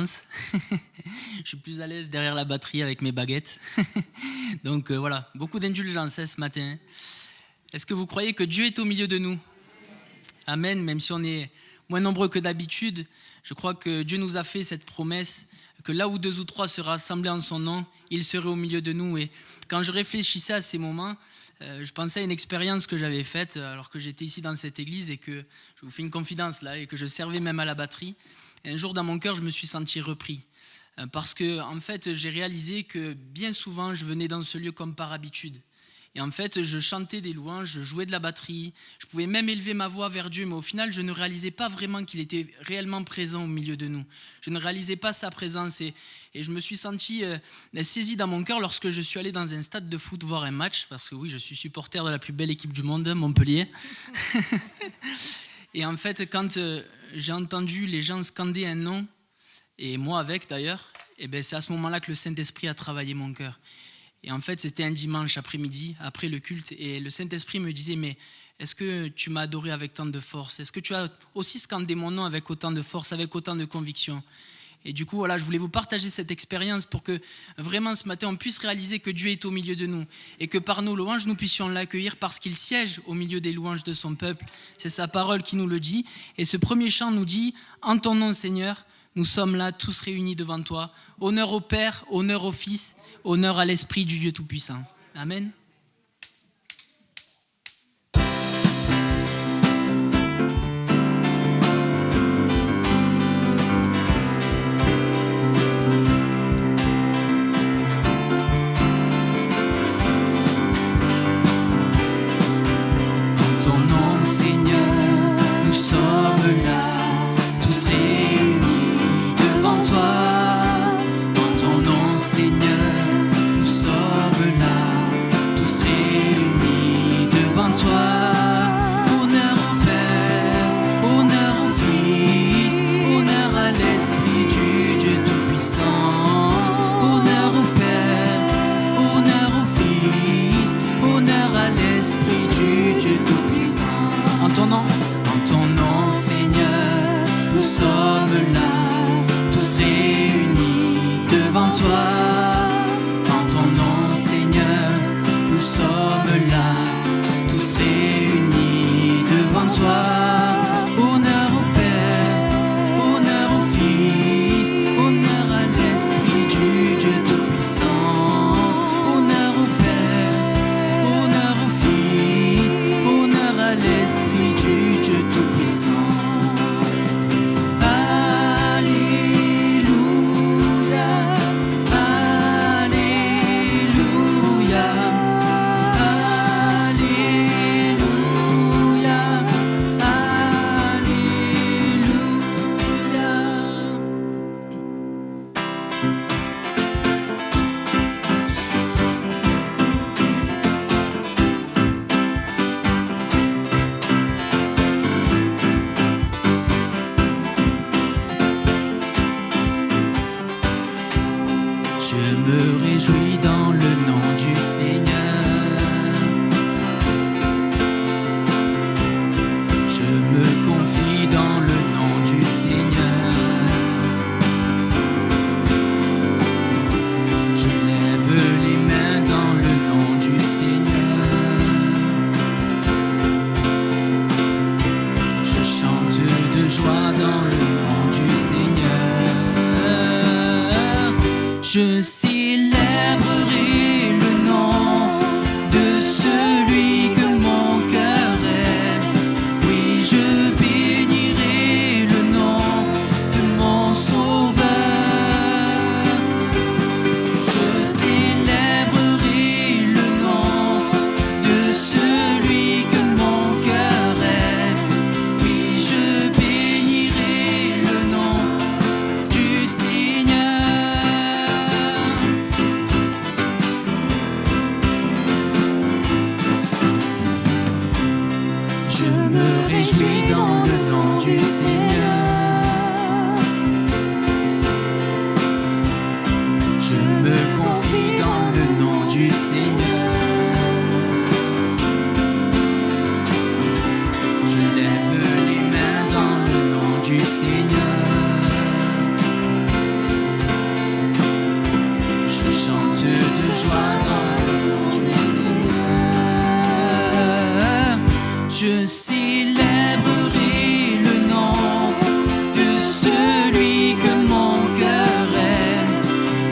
chance. Je suis plus à l'aise derrière la batterie avec mes baguettes. Donc voilà, beaucoup d'indulgence ce matin. Est-ce que vous croyez que Dieu est au milieu de nous ? Amen, même si on est moins nombreux que d'habitude, je crois que Dieu nous a fait cette promesse que là où 2 ou 3 seraient rassemblés en son nom, il serait au milieu de nous. Et quand je réfléchissais à ces moments, je pensais à une expérience que j'avais faite alors que j'étais ici dans cette église et que, je vous fais une confidence là, et que je servais même à la batterie. Et un jour dans mon cœur, je me suis senti repris. Parce que en fait, j'ai réalisé que bien souvent, je venais dans ce lieu comme par habitude. Et en fait, je chantais des louanges, je jouais de la batterie, je pouvais même élever ma voix vers Dieu, mais au final, je ne réalisais pas vraiment qu'il était réellement présent au milieu de nous. Je ne réalisais pas sa présence et je me suis senti saisi dans mon cœur lorsque je suis allé dans un stade de foot voir un match, parce que oui, je suis supporter de la plus belle équipe du monde, Montpellier. Et en fait, quand j'ai entendu les gens scander un nom, et moi avec d'ailleurs, et ben c'est à ce moment-là que le Saint-Esprit a travaillé mon cœur. Et en fait, c'était un dimanche après-midi, après le culte, et le Saint-Esprit me disait « Mais est-ce que tu m'as adoré avec tant de force ? Est-ce que tu as aussi scandé mon nom avec autant de force, avec autant de conviction ?» Et du coup, voilà, je voulais vous partager cette expérience pour que vraiment ce matin, on puisse réaliser que Dieu est au milieu de nous et que par nos louanges, nous puissions l'accueillir parce qu'il siège au milieu des louanges de son peuple. C'est sa parole qui nous le dit. Et ce premier chant nous dit « En ton nom, Seigneur ». Nous sommes là, tous réunis devant toi. Honneur au Père, honneur au Fils, honneur à l'Esprit du Dieu Tout-Puissant. Amen. En ton nom, Seigneur, nous sommes là, tous réunis devant toi, en ton nom Seigneur, nous sommes là, tous réunis devant toi. Honneur au Père, honneur au Fils, honneur à l'Esprit du Dieu Tout-Puissant. Honneur au Père, honneur au Fils, honneur à l'Esprit du Dieu Tout-Puissant. En ton nom Seigneur, nous sommes là, tous réunis devant toi. En ton nom, Seigneur, nous sommes là, tous réunis devant toi. Honneur au Père, honneur au Fils, honneur à l'Esprit du Dieu Tout-Puissant. Honneur au Père, honneur au Fils, honneur à l'Esprit du Dieu Tout-Puissant. Je me réjouis dans le nom du Seigneur. Je me confie dans le nom du Seigneur. Je lève les mains dans le nom du Seigneur. Je chante de joie dans le nom du Seigneur. Je célébrerai le nom de celui que mon cœur aime. Oui, je bénirai le nom de mon Sauveur. Je célébrerai le nom de celui que mon cœur aime. Oui, je bénirai le nom du Seigneur. Je me réjouis dans le nom du Seigneur. Je me confie dans le nom du Seigneur. Je lève les mains dans le nom du Seigneur. Je célébrerai le nom de celui que mon cœur aime.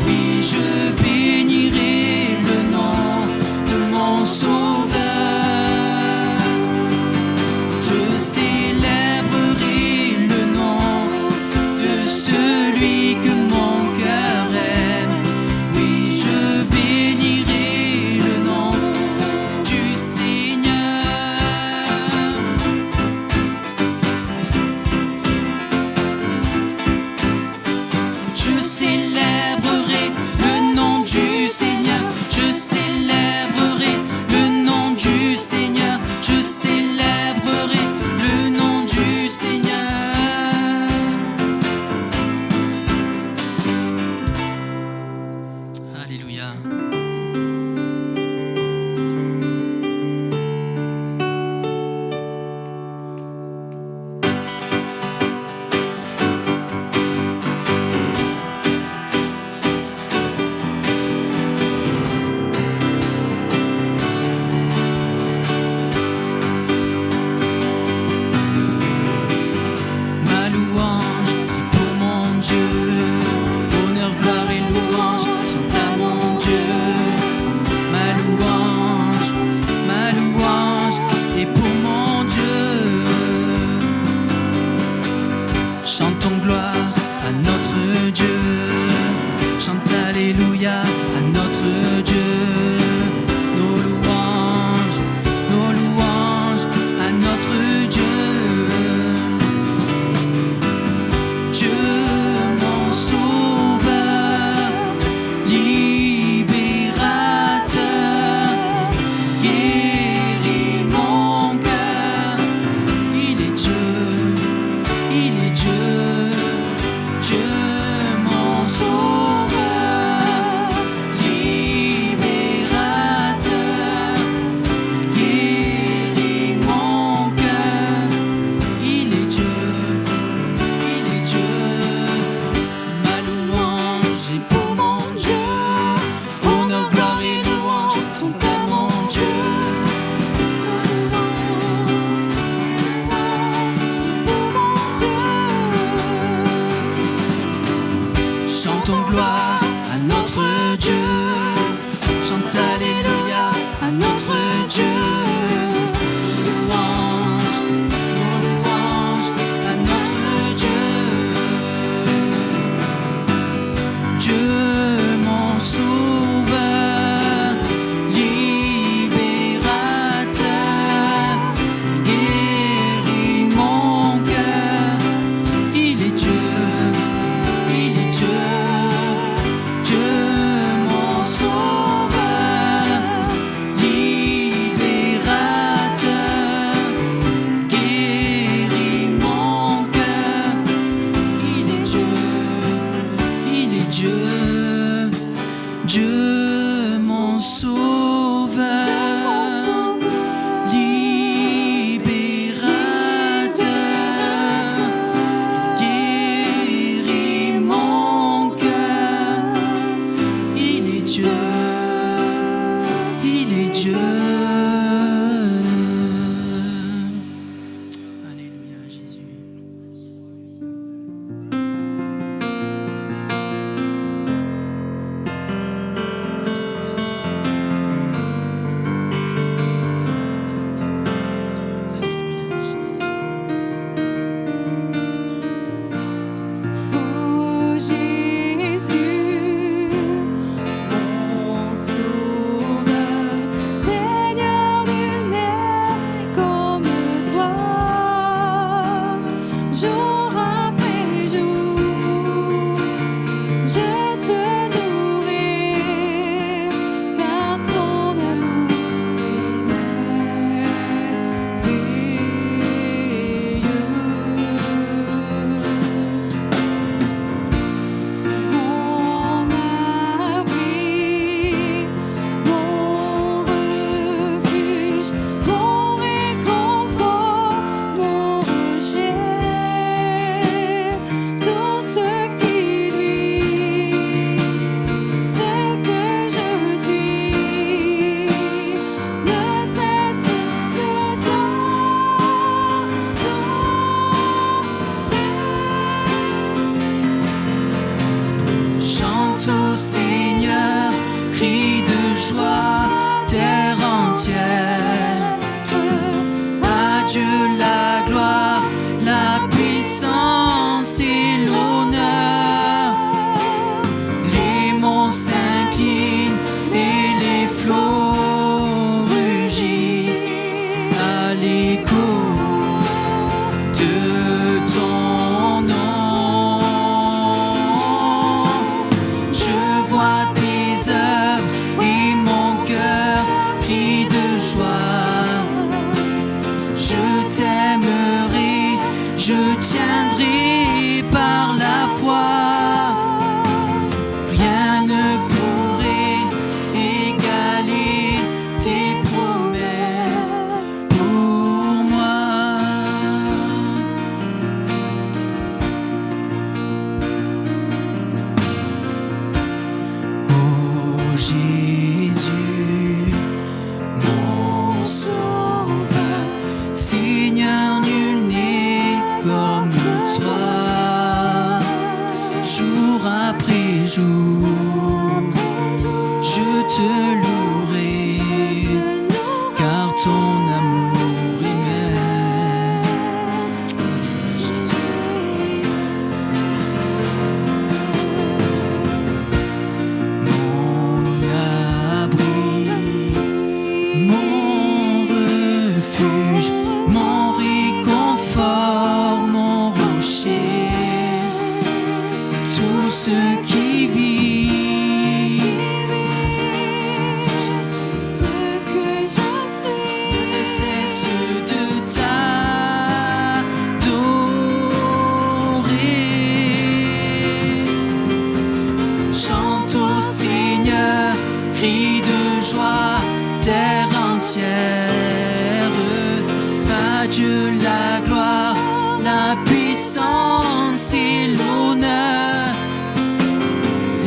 Oui, je bénirai le nom de mon Sauveur. Je célébrerai le nom de celui que mon cœur aime. Oui, je bénirai le nom du Seigneur. Je célébrerai le nom du Seigneur. Je célébrerai le nom du Seigneur. Je célébrerai le nom du Seigneur. Alléluia. Ma louange, c'est pour mon Dieu. Honneur, gloire et louange sont à mon Dieu. Ma louange est pour mon Dieu. Chantons gloire à notre Dieu. Chante alléluia à notre Dieu. Nos louanges à notre Dieu. Dieu mon sauveur, libérateur, guérit mon cœur. Il est Dieu, Dieu mon sauveur, libérateur. l'écho de ton nom. Je vois tes œuvres et mon cœur crie de joie. Je t'aimerai, je tiendrai par la foi. Rien ne pourrait égaler tes promesses pour moi. Oh Jésus, mon sauveur, Seigneur, nul n'est comme toi. Jour après jour, je te louerai, car ton amour est même. Mon abri, mon refuge, mon réconfort, mon rocher, tout ce qui vit, ce que je suis, ne cesse de t'adorer. Chante au Seigneur, crie de joie, terre entière. À Dieu la gloire, la puissance et l'honneur.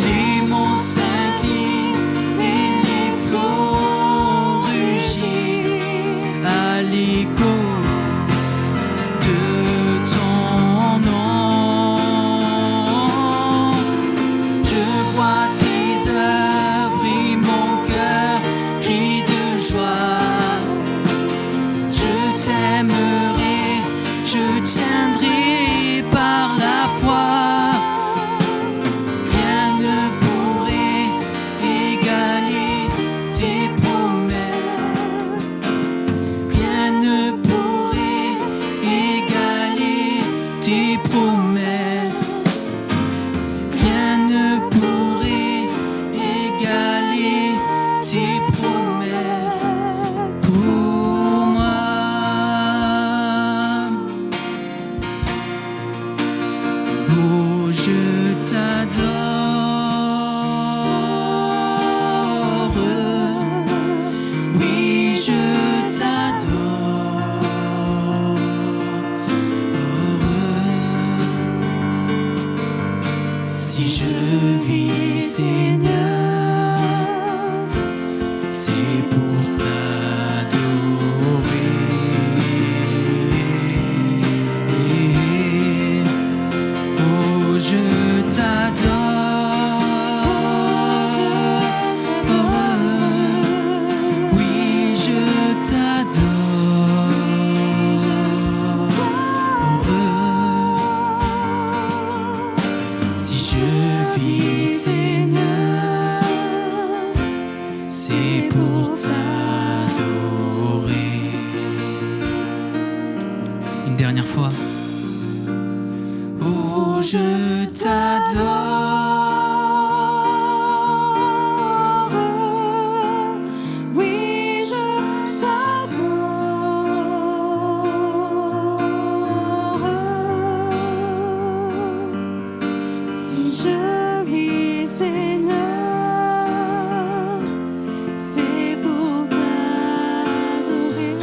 Les monts s'inclinent et les flots rugissent à l'écho de ton nom. Je vois tes œuvres et mon cœur crie de joie. Je t'aimerai, je tiendrai par la foi. Rien ne pourrait égaler tes promesses. Rien ne pourrait égaler tes promesses. Rien ne pourrait égaler tes promesses pour moi. Oh, je t'adore. Oui, je t'adore. Si je vis, Seigneur, c'est pour t'adorer. Oh, je t'adore. Oui, je t'adore. Si je vis, Seigneur, c'est pour t'adorer. Une dernière fois. Oh, je t'adore. Oui, je t'adore. Si je vis, Seigneur, c'est pour t'adorer.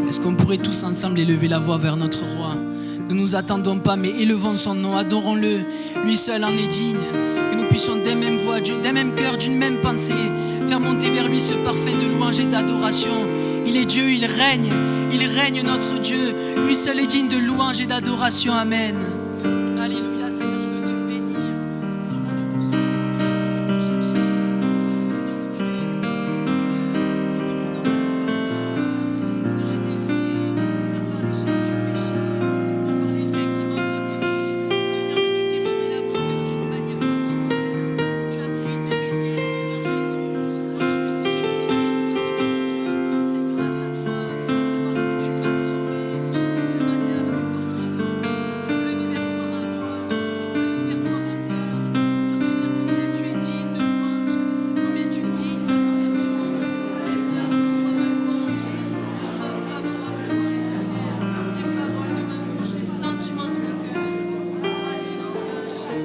Est-ce qu'on pourrait tous ensemble élever la voix vers notre roi? Ne nous attendons pas, mais élevons son nom, adorons-le. Lui seul en est digne. Que nous puissions d'un même voix, d'un même cœur, d'une même pensée, faire monter vers lui ce parfum de louange et d'adoration. Il il est Dieu, il règne notre Dieu. Lui seul est digne de louange et d'adoration. Amen. Alléluia, Seigneur, je veux te bénir. Seigneur, mon Dieu, pour ce jour, je veux te chercher. Ce jour, Seigneur, où tu es venu dans ma vie par la sueur. Seigneur, j'ai été lié, Seigneur, par les chaînes du péché, Seigneur, par les liens qui m'emprisonnaient. Seigneur, mais tu t'es révélé à mon cœur d'une manière particulière. Tu as brisé mes liens, Seigneur Jésus. Aujourd'hui, si je suis libre, Seigneur mon Dieu, c'est grâce à toi. C'est parce que tu m'as sauvé. Et ce matin, à plus forte raison, je veux lever vers toi ma voix. Je veux lever vers toi mon cœur. Pour te dire combien tu es digne de louange, combien tu es digne d'adoration. Alléluia, reçois ma louange. Reçois favorablement, Éternel, les paroles de ma bouche, les sentiments de mon cœur. Alléluia, Jésus.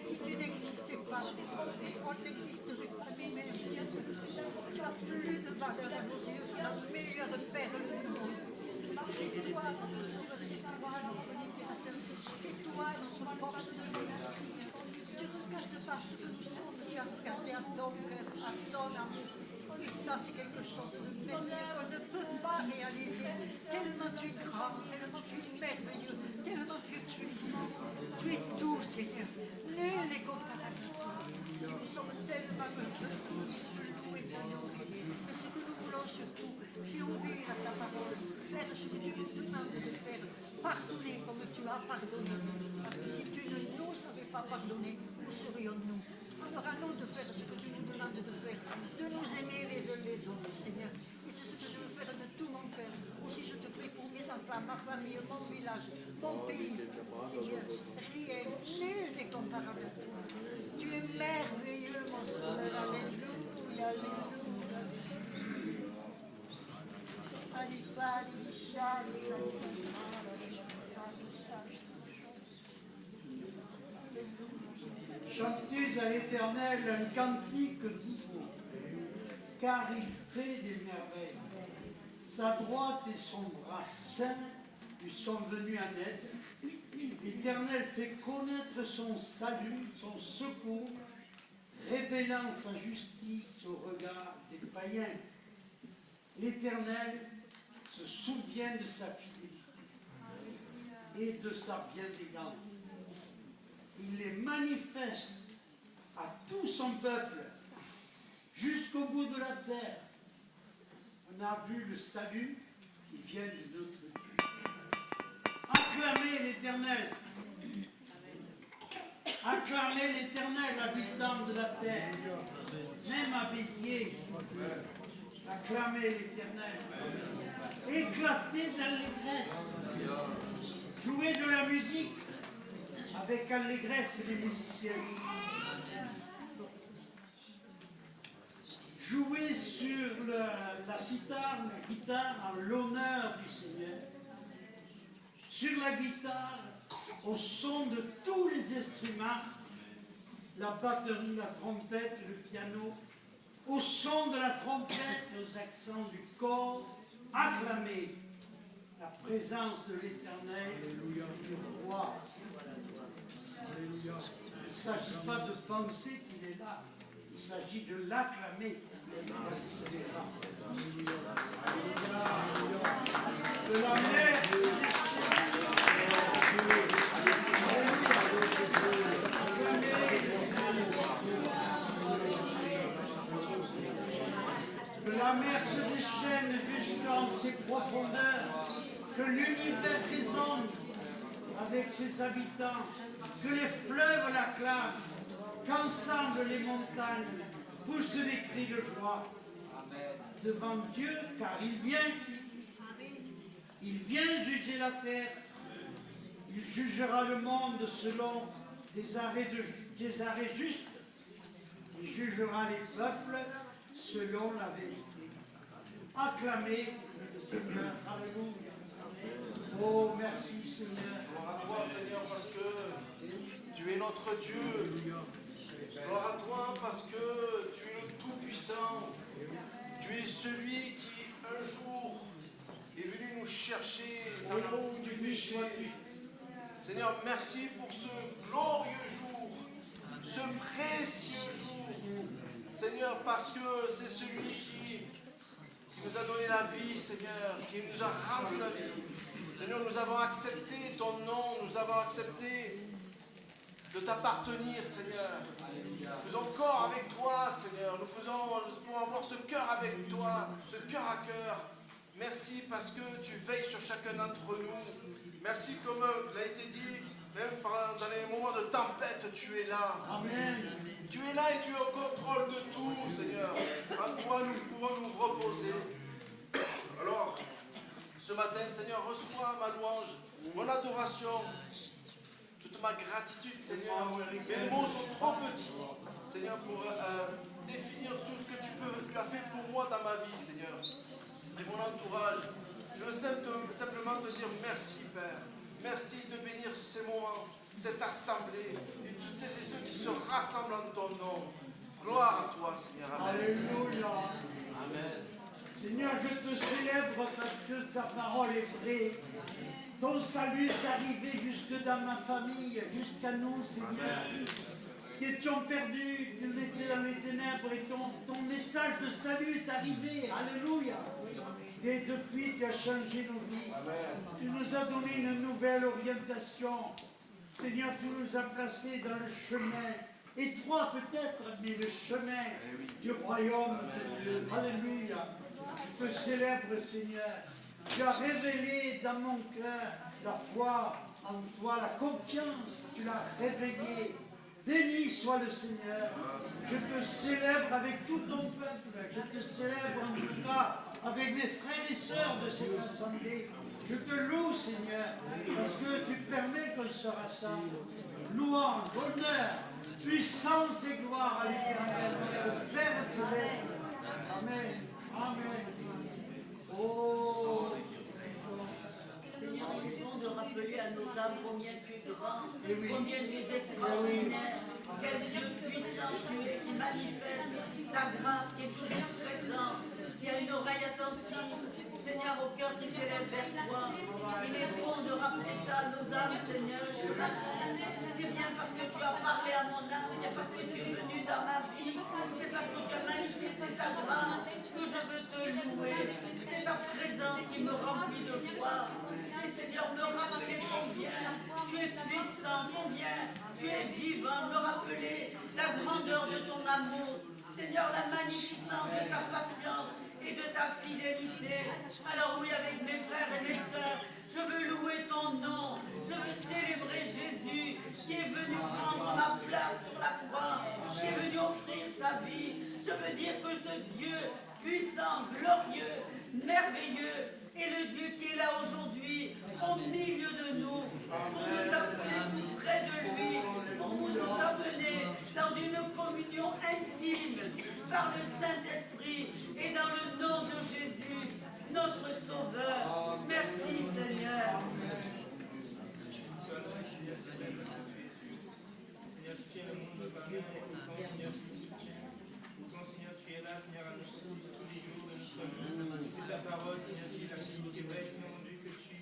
Si tu n'existais pas, on n'existerait pas nous-mêmes. Tu as plus de valeur à nos yeux, la meilleure père du monde. C'est toi notre sauveur, c'est toi notre libérateur, c'est toi notre force de l'énergie. Tu regardes pas ce que nous sommes, tu as regardé à ton cœur, à ton amour. Et ça, c'est quelque chose de merveilleux qu'on ne peut pas réaliser. Tellement tu es grand, tellement tu es merveilleux, tellement tu es puissant. Tu es tout, Seigneur. Nul n'est comparable à toi. Et nous sommes tellement heureux de louer et t'adorer. Mais ce que nous voulons surtout, c'est obéir à ta parole. Faire ce que tu nous demandes de faire. Pardonner comme tu as pardonné. Parce que si tu ne nous avais pas pardonné, où serions-nous? Alors à nous de faire ce que tu nous demandes de faire, de nous aimer les uns les autres, Seigneur. Et c'est ce que je veux faire de tout mon cœur. Aussi je te prie pour mes enfants, ma famille, mon village, mon pays. Seigneur, rien, nul n'est comparable à toi. Tu es merveilleux, mon Sauveur. Alléluia, alléluia. Chantez à l'Éternel un cantique nouveau, car il fait des merveilles. Sa droite et son bras saint lui sont venus en aide. L'Éternel fait connaître son salut, son secours, révélant sa justice au regard des païens. L'Éternel se souvient de sa fidélité et de sa bienveillance. Il les manifeste à tout son peuple, jusqu'au bout de la terre. On a vu le salut qui vient de notre Dieu. Acclamez l'Éternel. Acclamez l'Éternel, habitant de la terre. Même à Béziers, acclamez l'Éternel. Éclatez d'allégresse. Jouez de la musique avec allégresse les musiciens. Jouez sur la cithare, la guitare en l'honneur du Seigneur. Sur la guitare, au son de tous les instruments, la batterie, la trompette, le piano, au son de la trompette, aux accents du corps, présence de l'Éternel, du roi. Alléluia. Il ne s'agit pas de penser qu'il est là, il s'agit de l'acclamer. Parce qu'il est là. Alléluia. De la mer que la mer se déchaîne jusqu'en ses profondeurs, que l'univers résonne avec ses habitants, que les fleuves l'acclament, qu'ensemble les montagnes poussent des cris de joie devant Dieu, car il vient juger la terre, il jugera le monde selon des arrêts justes, il jugera les peuples selon la vérité. Acclamez le Seigneur. Alléluia. Oh, merci Seigneur. Gloire à toi Seigneur parce que tu es notre Dieu. Gloire à toi parce que tu es le Tout-Puissant. Tu es celui qui un jour est venu nous chercher dans la boue du péché. Seigneur, merci pour ce glorieux jour, ce précieux jour. Seigneur, parce que c'est celui qui nous a donné la vie, Seigneur, qui nous a rendu la vie. Seigneur, nous avons accepté ton nom, nous avons accepté de t'appartenir, Seigneur. Nous faisons corps avec toi, Seigneur. Nous pouvons avoir ce cœur avec toi, ce cœur à cœur. Merci parce que tu veilles sur chacun d'entre nous. Merci comme il a été dit, même dans les moments de tempête, tu es là. Amen. Tu es là et tu es au contrôle de tout, Seigneur. En toi, nous pouvons nous reposer. Alors, ce matin, Seigneur, reçois ma louange, mon adoration, toute ma gratitude, Seigneur. Mes mots sont trop petits, Seigneur, pour définir tout ce que tu as fait pour moi dans ma vie, Seigneur. Et mon entourage. Je veux simplement te dire merci, Père. Merci de bénir ces moments, cette assemblée, et toutes celles et ceux qui se rassemblent en ton nom. Gloire à toi, Seigneur. Amen. Alléluia. Amen. Seigneur, je te célèbre parce que ta parole est vraie. Ton salut est arrivé jusque dans ma famille, jusqu'à nous, Seigneur. Qui étions perdus, qui étions dans les ténèbres, et ton message de salut est arrivé. Alléluia. Et depuis, tu as changé nos vies. Tu nous as donné une nouvelle orientation. Seigneur, tu nous as placés dans le chemin, étroit peut-être, mais le chemin du royaume de Dieu. Alléluia. Je te célèbre, Seigneur. Tu as révélé dans mon cœur la foi en toi, la confiance. Tu l'as réveillée. Béni soit le Seigneur. Je te célèbre avec tout ton peuple. Je te célèbre en tout cas avec mes frères et sœurs de cette assemblée. Je te loue, Seigneur, parce que tu permets qu'on se rassemble. Louange, honneur, puissance et gloire à l'Éternel, notre Père céleste. Amen. Amen. Oh. Seigneur, il est bon de rappeler à nos âmes combien tu es grand, Eh oui. combien tu es extraordinaire, quel Dieu puissant tu es qui manifeste ta grâce, qui est toujours présente, qui a une oreille attentive, Seigneur, au cœur qui s'élève vers toi. Il est bon de rappeler ça à nos âmes, Seigneur, ce matin. C'est bien parce que tu as parlé à mon âme, c'est parce que tu es venu dans ma vie, c'est parce que tu as manifesté ta grâce que je veux te louer. C'est ta présence qui me remplit de joie. Et Seigneur, me rappeler combien tu es puissant, combien tu es vivant, me rappeler la grandeur de ton amour. Seigneur, la magnificence de ta patience et de ta fidélité. Alors oui, avec mes frères et mes sœurs, je veux louer ton nom. Je veux célébrer Jésus qui est venu prendre ma place sur la croix, qui est venu offrir sa vie. Je veux dire que ce Dieu puissant, glorieux, merveilleux, est le Dieu qui est là aujourd'hui, au milieu de nous, pour nous appeler tout près de lui, pour nous amener dans une communion intime par le Saint-Esprit et dans le nom de Jésus, notre Sauveur. Merci Seigneur. Seigneur, tu tiens le monde par la main, pourtant, Seigneur, tu nous soutiens. Pourtant, Seigneur, tu es là, Seigneur, à nous soutenir tous les jours de notre vie. C'est ta parole, Seigneur, qui est la vérité vraie, Seigneur, mon Dieu, que tu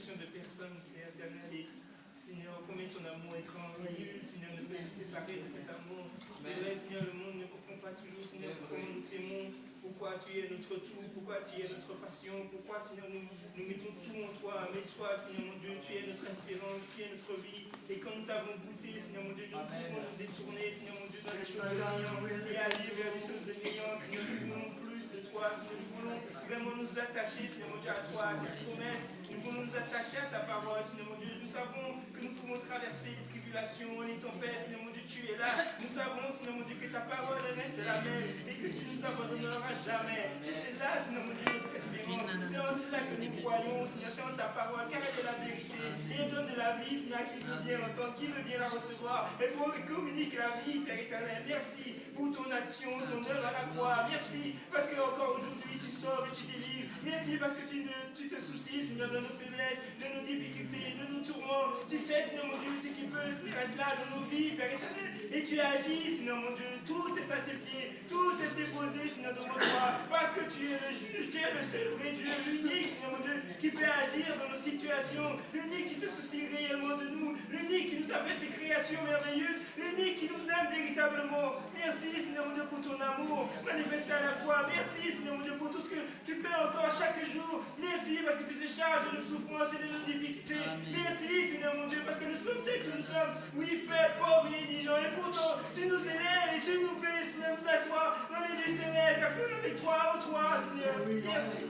distinction de personne, Père éternel. Et Seigneur, combien ton amour est grand, nul, Seigneur, ne peut nous séparer de cet amour. C'est vrai, Seigneur, le monde ne comprend pas toujours, Seigneur, comment nous t'aimons, pourquoi tu es notre tout, pourquoi tu es notre passion, pourquoi, Seigneur, nous mettons tout en toi. Mais toi, Seigneur mon Dieu, tu es notre espérance, tu es notre vie. Et quand nous t'avons goûté, Seigneur mon Dieu, nous pouvons nous détourner, Seigneur mon Dieu, dans les choses de néant et aller vers les choses de néant. Seigneur, nous voulons plus de toi, Seigneur, nous voulons vraiment nous attacher, Seigneur mon Dieu, à toi, à tes promesses. Nous voulons nous attacher à ta parole, Seigneur mon Dieu. Nous savons que nous pouvons traverser les tribulations, les tempêtes, Seigneur mon Dieu, tu es là. Nous savons, Seigneur mon Dieu, que ta parole reste la même et que tu nous abandonneras jamais. Et c'est là, Seigneur mon Dieu, notre espérance. C'est en cela que nous croyons, Seigneur, c'est en ta parole, car elle est la vérité. Et elle donne de la vie, Seigneur, qui veut bien l'entendre, qui veut bien la recevoir. Et pour communique la vie, Père éternel. Merci pour ton action, ton œuvre à la croix. Merci parce que encore aujourd'hui tu sauves et tu délivres. Merci parce que tu te soucies, Seigneur, de nos faiblesses, de nos difficultés, de nos tourments. Tu sais, Seigneur mon Dieu, ce qui peut se être là dans nos vies, Père éternel. Et tu agis, Seigneur mon Dieu. Tout est à tes pieds, tout est déposé, Seigneur, devant toi. Parce que tu es le juge, tu es le seul vrai Dieu, l'unique, Seigneur mon Dieu, qui peut agir dans nos situations, l'unique qui se soucie réellement de nous, l'unique qui nous a fait ces créatures merveilleuses, l'unique qui nous aime véritablement. Merci, Seigneur mon Dieu, pour ton amour manifesté à la croix. Merci, Seigneur mon Dieu, pour tout ce que tu fais encore chaque jour. Merci parce que tu te charges de nos souffrances et de nos difficultés. Merci, Seigneur mon Dieu, parce que nous sommes tels que nous sommes, oui, pères, pauvres et indigents. Et pourtant, tu nous élèves et tu nous fais, Seigneur, nous asseoir dans les lieux célestes, avec toi, en toi, Seigneur. Merci.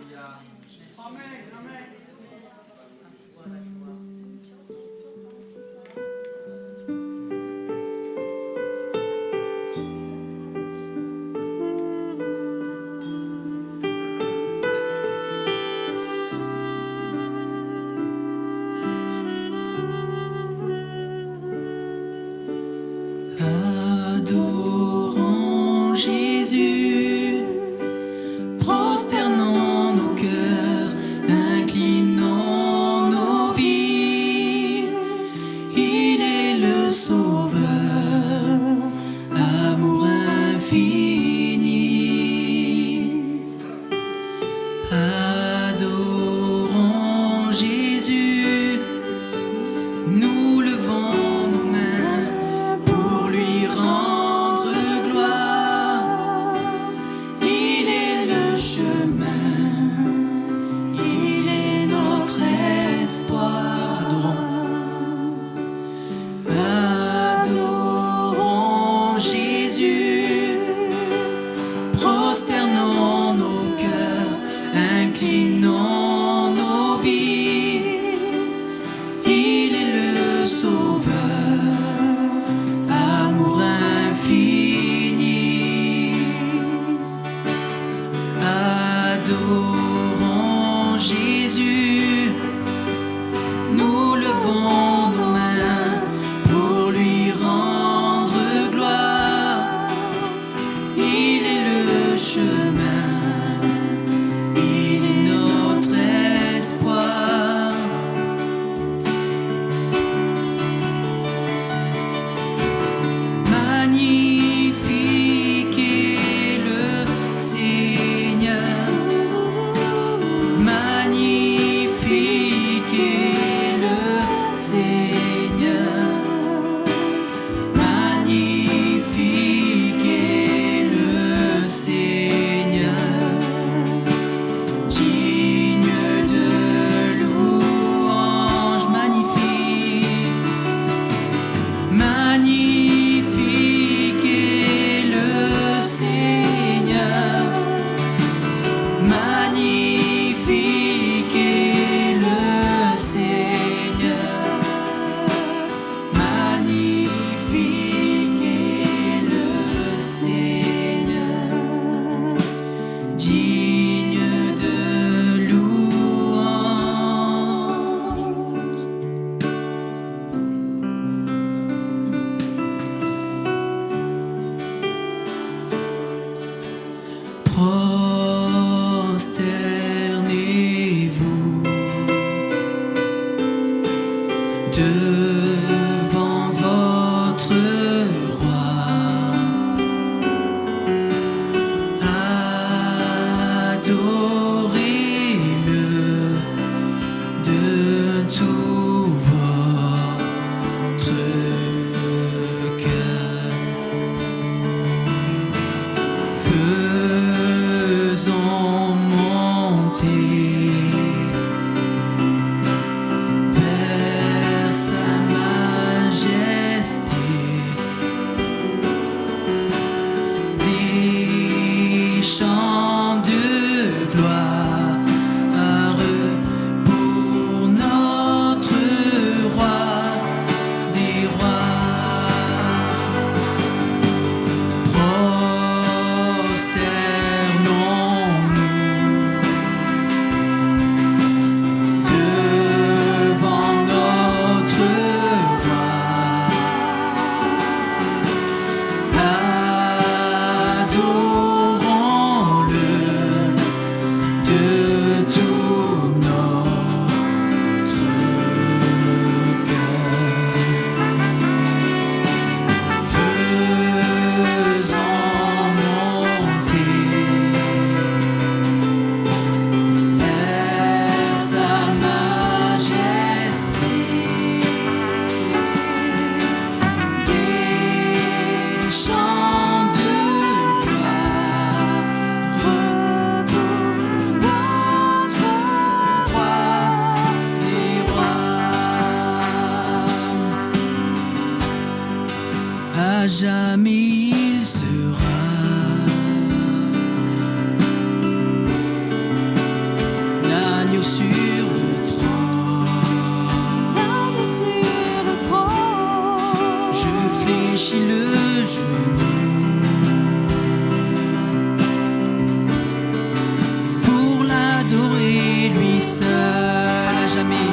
Amen, amen. Adorons Jésus, prosternons nos cœurs, inclinons nos vies. Il est le Sauveur, amour infini. Adorons Jésus, nous levons nos mains pour lui rendre gloire. Il est le chemin, il est notre espoir. Adorons Jésus, prosternons nos cœurs, inclinons nos vies. Il est le Sauveur, amour infini. Adorons Jésus, nous levons nos mains pour lui rendre gloire. Il est le chemin, il est notre espoir. Magnifique est le Seigneur, magnifique est le Seigneur, magnifique est le Seigneur, digne de louange, magnifique. Magnifique est le Seigneur, magnifique est le Seigneur, magnifique est le Seigneur, digne de louange. Prosternez-vous devant votre roi. Adorez-le de vers sa majesté. Des chants de gloire pour notre roi des rois. Prosternons-nous devant notre roi. Adorons-le de tout notre cœur. Faisons monter vers sa majesté des chants de gloire pour notre roi des rois. À jamais il sera l'agneau sur le trône. Je fléchis le genou pour l'adorer, lui seul, à jamais.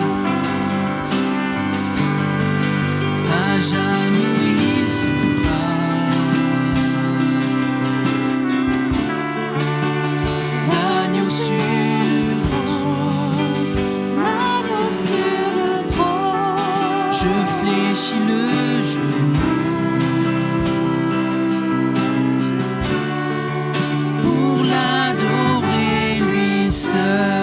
À jamais il sera l'agneau sur le trône. Je fléchis le genou pour l'adorer, lui seul.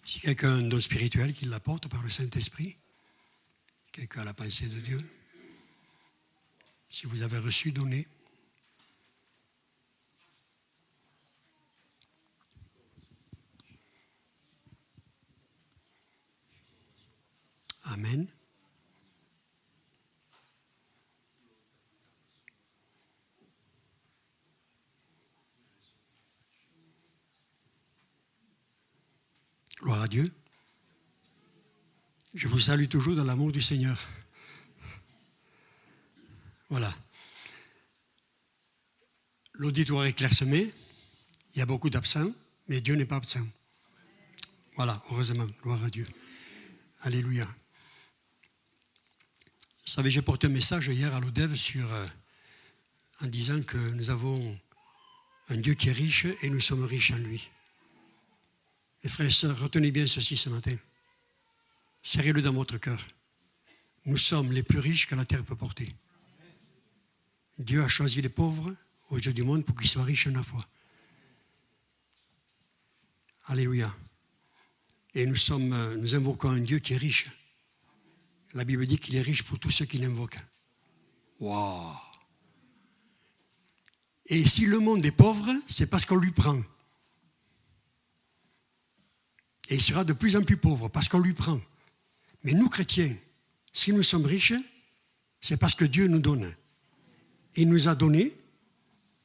Si quelqu'un a un don spirituel, qu'il l'apporte par le Saint-Esprit. Quelqu'un a la pensée de Dieu. Si vous avez reçu, donnez. Amen. Gloire à Dieu. Je vous salue toujours dans l'amour du Seigneur. Voilà. L'auditoire est clairsemé. Il y a beaucoup d'absents, mais Dieu n'est pas absent. Voilà, heureusement. Gloire à Dieu. Alléluia. Vous savez, j'ai porté un message hier à l'ODEV en disant que nous avons un Dieu qui est riche et nous sommes riches en lui. Mes frères et sœurs, retenez bien ceci ce matin. Serrez-le dans votre cœur. Nous sommes les plus riches que la terre peut porter. Dieu a choisi les pauvres aux yeux du monde pour qu'ils soient riches en la foi. Alléluia. Et nous invoquons un Dieu qui est riche. La Bible dit qu'il est riche pour tous ceux qui l'invoquent. Wow. Et si le monde est pauvre, c'est parce qu'on lui prend. Et il sera de plus en plus pauvre parce qu'on lui prend. Mais nous, chrétiens, si nous sommes riches, c'est parce que Dieu nous donne. Il nous a donné,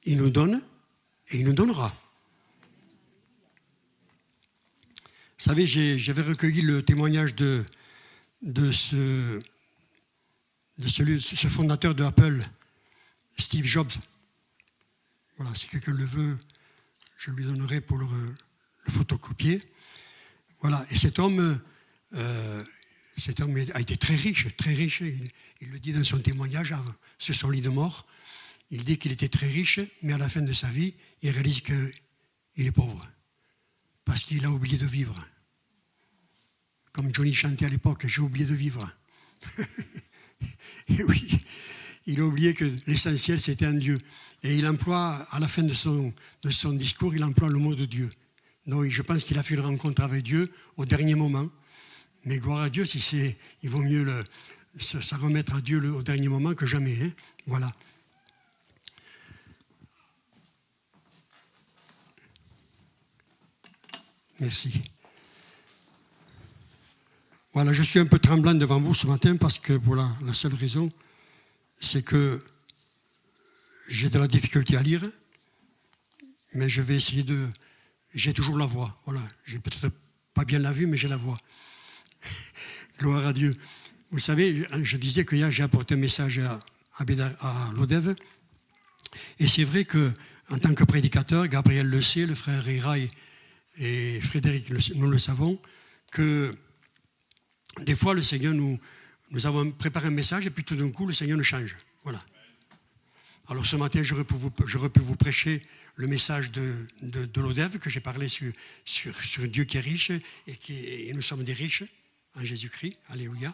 il nous donne et il nous donnera. Vous savez, j'avais recueilli le témoignage de ce fondateur de Apple, Steve Jobs. Voilà, si quelqu'un le veut, je lui donnerai pour le photocopier. Voilà, et cet homme a été très riche. Il le dit dans son témoignage sur son lit de mort. Il dit qu'il était très riche, mais à la fin de sa vie, il réalise qu'il est pauvre. Parce qu'il a oublié de vivre. Comme Johnny chantait à l'époque, j'ai oublié de vivre. Et oui, il a oublié que l'essentiel c'était un Dieu. Et il emploie, à la fin de son discours, il emploie le mot de Dieu. Donc je pense qu'il a fait une rencontre avec Dieu au dernier moment. Mais gloire à Dieu, il vaut mieux ça remettre à Dieu au dernier moment que jamais. Hein. Voilà. Merci. Voilà, je suis un peu tremblant devant vous ce matin parce que voilà, la seule raison, c'est que j'ai de la difficulté à lire, mais je vais essayer de... J'ai toujours la voix, voilà. J'ai peut-être pas bien la vue, mais j'ai la voix. Gloire à Dieu. Vous savez, je disais que hier, j'ai apporté un message à l'Odev, et c'est vrai qu'en tant que prédicateur, Gabriel le sait, le frère Iraï et Frédéric, nous le savons, que des fois, le Seigneur nous avons préparé un message et puis tout d'un coup, le Seigneur nous change. Voilà. Alors ce matin, j'aurais pu vous prêcher le message de l'Odev, que j'ai parlé sur Dieu qui est riche et nous sommes des riches en Jésus-Christ. Alléluia.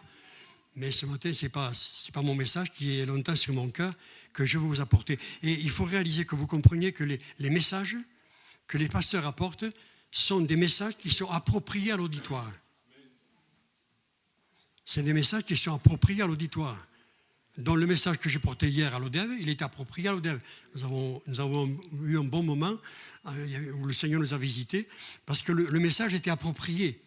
Mais ce matin, ce n'est pas mon message qui est longtemps sur mon cœur que je veux vous apporter. Et il faut réaliser que vous compreniez que les messages que les pasteurs apportent sont des messages qui sont appropriés à l'auditoire. C'est des messages qui sont appropriés à l'auditoire. Donc le message que j'ai porté hier à l'Odev, il est approprié à l'Odev. Nous avons eu un bon moment où le Seigneur nous a visités parce que le message était approprié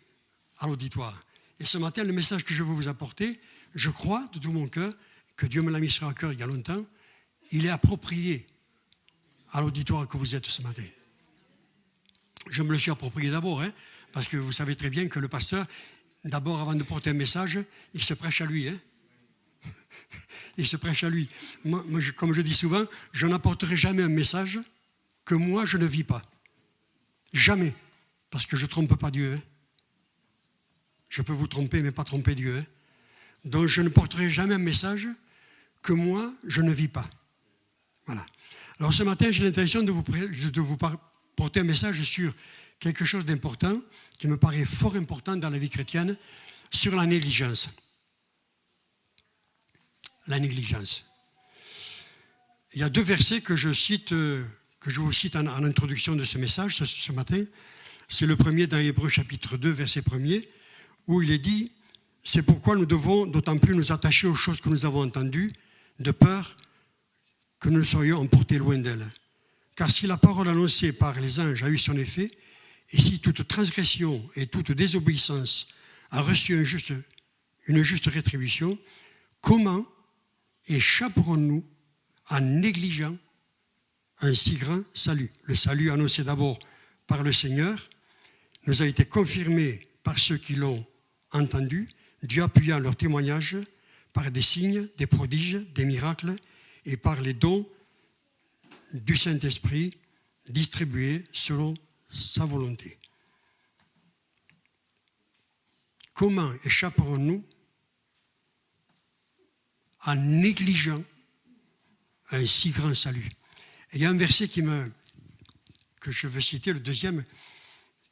à l'auditoire. Et ce matin, le message que je veux vous apporter, je crois de tout mon cœur, que Dieu me l'a mis sur le cœur il y a longtemps, il est approprié à l'auditoire que vous êtes ce matin. Je me le suis approprié d'abord, hein, parce que vous savez très bien que le pasteur, d'abord, avant de porter un message, il se prêche à lui. Hein. Il se prêche à lui. Moi, comme je dis souvent, je n'apporterai jamais un message que moi, je ne vis pas. Jamais. Parce que je ne trompe pas Dieu. Hein. Je peux vous tromper, mais pas tromper Dieu. Hein. Donc, je ne porterai jamais un message que moi, je ne vis pas. Voilà. Alors, ce matin, j'ai l'intention de vous porter un message sur quelque chose d'important, qui me paraît fort important dans la vie chrétienne, sur la négligence. La négligence. Il y a deux versets que je vous cite en introduction de ce message ce matin. C'est le premier dans Hébreux chapitre 2, verset 1er, où il est dit « C'est pourquoi nous devons d'autant plus nous attacher aux choses que nous avons entendues, de peur que nous soyons emportés loin d'elles. Car si la parole annoncée par les anges a eu son effet, et si toute transgression et toute désobéissance a reçu une juste rétribution, comment échapperons-nous en négligeant un si grand salut? Le salut annoncé d'abord par le Seigneur nous a été confirmé par ceux qui l'ont entendu, Dieu appuyant leur témoignage par des signes, des prodiges, des miracles et par les dons du Saint-Esprit distribués selon sa volonté. Comment échapperons-nous en négligeant un si grand salut? Et il y a un verset que je veux citer, le deuxième,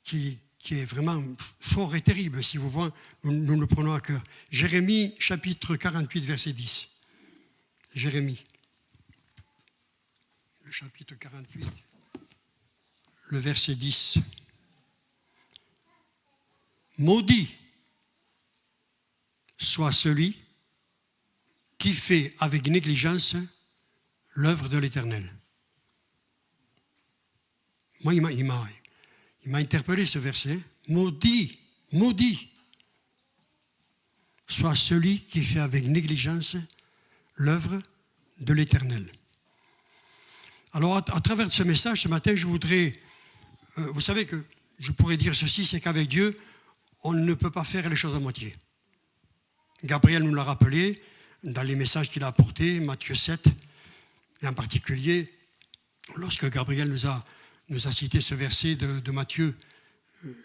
qui est vraiment fort et terrible, si vous voyez, nous le prenons à cœur. Jérémie, chapitre 48, verset 10. Jérémie, le chapitre 48, le verset 10. Maudit soit celui qui fait avec négligence l'œuvre de l'Éternel. Moi, il m'a interpellé ce verset. Maudit, maudit. soit celui qui fait avec négligence l'œuvre de l'Éternel. Alors, à travers ce message, ce matin, je voudrais... vous savez que je pourrais dire ceci, c'est qu'avec Dieu, on ne peut pas faire les choses à moitié. Gabriel nous l'a rappelé dans les messages qu'il a apportés, Matthieu 7, et en particulier, lorsque Gabriel nous a cité ce verset de Matthieu,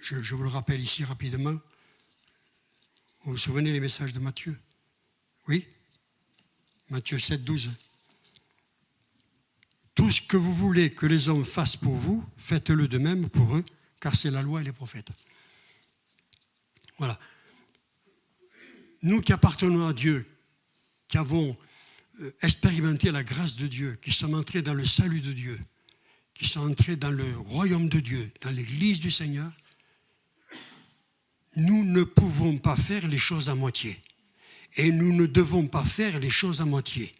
je vous le rappelle ici rapidement. Vous vous souvenez les messages de Matthieu? Oui? Matthieu 7, 12. Tout ce que vous voulez que les hommes fassent pour vous, faites-le de même pour eux, car c'est la loi et les prophètes. Voilà. Nous qui appartenons à Dieu, qui avons expérimenté la grâce de Dieu, qui sommes entrés dans le salut de Dieu, qui sont entrés dans le royaume de Dieu, dans l'église du Seigneur, nous ne pouvons pas faire les choses à moitié. Et nous ne devons pas faire les choses à moitié.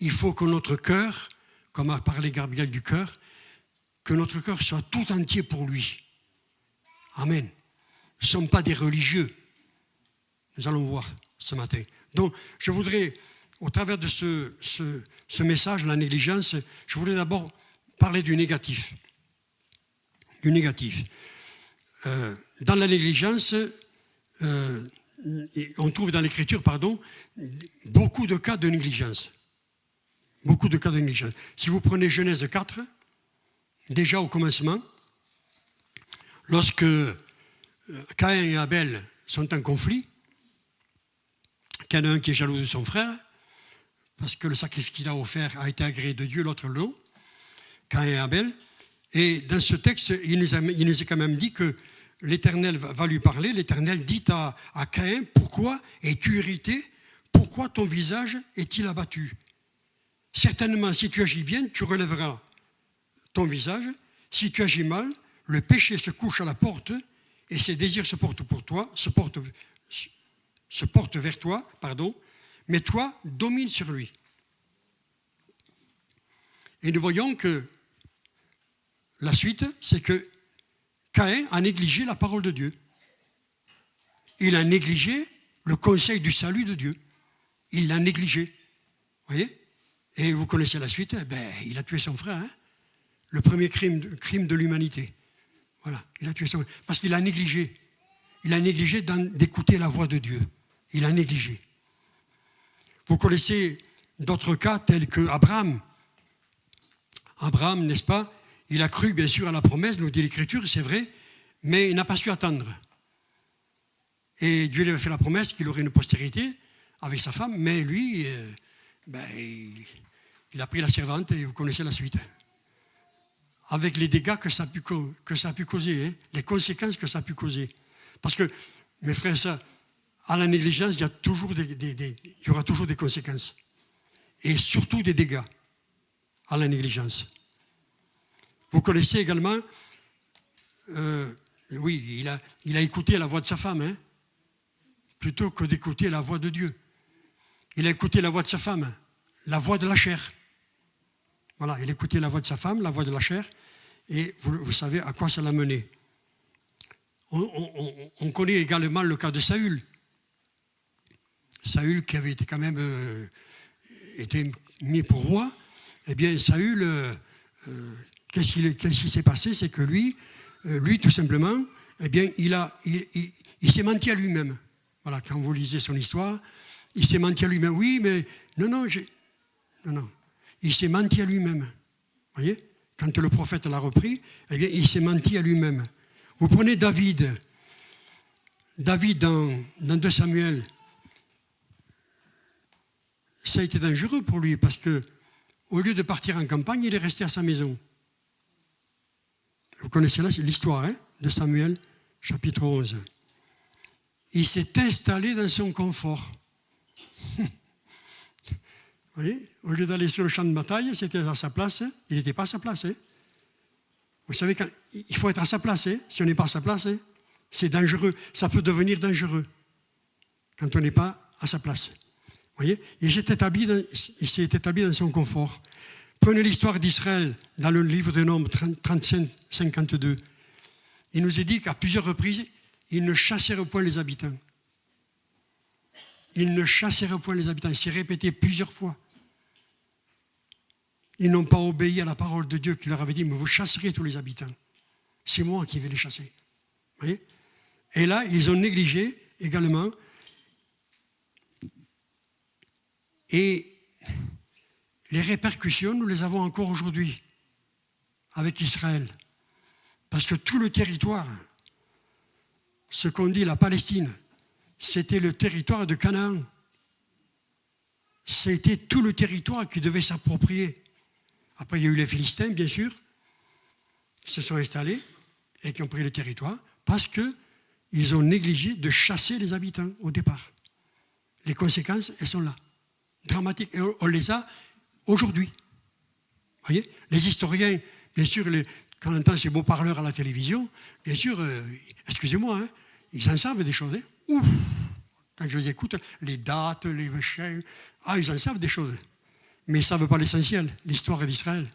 Il faut que notre cœur, comme a parlé Gabriel du cœur, que notre cœur soit tout entier pour lui. Amen. Nous ne sommes pas des religieux. Nous allons voir ce matin. Donc, je voudrais, au travers de ce message, la négligence, je voulais d'abord parler du négatif. Du négatif. Dans la négligence, on trouve dans l'Écriture, beaucoup de cas de négligence. Beaucoup de cas de négligence. Si vous prenez Genèse 4, déjà au commencement, lorsque Caïn et Abel sont en conflit, qu'il y en a un qui est jaloux de son frère, parce que le sacrifice qu'il a offert a été agréé de Dieu, l'autre non, Caïn et Abel. Et dans ce texte, il nous est quand même dit que l'Éternel va lui parler. L'Éternel dit à Caïn, pourquoi es-tu irrité? Pourquoi ton visage est-il abattu? Certainement, si tu agis bien, tu relèveras ton visage. Si tu agis mal, le péché se couche à la porte et ses désirs se portent vers toi, mais toi, domine sur lui. Et nous voyons que la suite, c'est que Caïn a négligé la parole de Dieu. Il a négligé le conseil du salut de Dieu. Il l'a négligé. Vous voyez? Et vous connaissez la suite, il a tué son frère. Hein? Le premier crime de l'humanité. Voilà, il a tué son frère. Parce qu'il a négligé. Il a négligé d'écouter la voix de Dieu. Il a négligé. Vous connaissez d'autres cas tels que Abraham. Abraham, n'est-ce pas? Il a cru bien sûr à la promesse, nous dit l'Écriture, c'est vrai, mais il n'a pas su attendre. Et Dieu lui avait fait la promesse qu'il aurait une postérité avec sa femme, mais lui, il a pris la servante et vous connaissez la suite. Avec les dégâts que ça a pu causer, hein, les conséquences que ça a pu causer. Parce que, mes frères et sœurs, à la négligence, il y aura toujours des conséquences. Et surtout des dégâts à la négligence. Vous connaissez également, il a écouté la voix de sa femme, hein, plutôt que d'écouter la voix de Dieu. Il a écouté la voix de sa femme, la voix de la chair. Voilà, il a écouté la voix de sa femme, la voix de la chair, et vous savez à quoi ça l'a mené. On connaît également le cas de Saül. Saül qui avait été quand même été mis pour roi. Eh bien, Saül, qu'est-ce qui s'est passé? C'est que lui, tout simplement, eh bien, il s'est menti à lui-même. Voilà, quand vous lisez son histoire, il s'est menti à lui-même. Oui, mais non. Il s'est menti à lui-même. Vous voyez? Quand le prophète l'a repris, eh bien, il s'est menti à lui-même. Vous prenez David. David, dans 2 Samuel, ça a été dangereux pour lui parce que, au lieu de partir en campagne, il est resté à sa maison. Vous connaissez là, c'est l'histoire de Samuel, chapitre 11. Il s'est installé dans son confort. Vous voyez, au lieu d'aller sur le champ de bataille, c'était à sa place. Il n'était pas à sa place. Vous savez, il faut être à sa place. Si on n'est pas à sa place, c'est dangereux. Ça peut devenir dangereux quand on n'est pas à sa place. Vous voyez, il s'est établi dans son confort. Prenez l'histoire d'Israël dans le livre de Nombres 35, 52. Il nous est dit qu'à plusieurs reprises, ils ne chassèrent point les habitants. Ils ne chassèrent point les habitants. C'est répété plusieurs fois. Ils n'ont pas obéi à la parole de Dieu qui leur avait dit, mais vous chasserez tous les habitants. C'est moi qui vais les chasser. Vous voyez? Et là, ils ont négligé également. Et les répercussions, nous les avons encore aujourd'hui avec Israël. Parce que tout le territoire, ce qu'on dit la Palestine, c'était le territoire de Canaan. C'était tout le territoire qui devait s'approprier. Après, il y a eu les Philistins, bien sûr, qui se sont installés et qui ont pris le territoire parce qu'ils ont négligé de chasser les habitants au départ. Les conséquences, elles sont là, dramatiques. Et on les a aujourd'hui. Vous voyez? Les historiens, bien sûr, quand on entend ces beaux parleurs à la télévision, bien sûr, excusez-moi, hein, ils en savent des choses. Hein. Ouf! Quand je les écoute, les dates, les machins, ils en savent des choses. Mais ils ne savent pas l'essentiel, l'histoire d'Israël.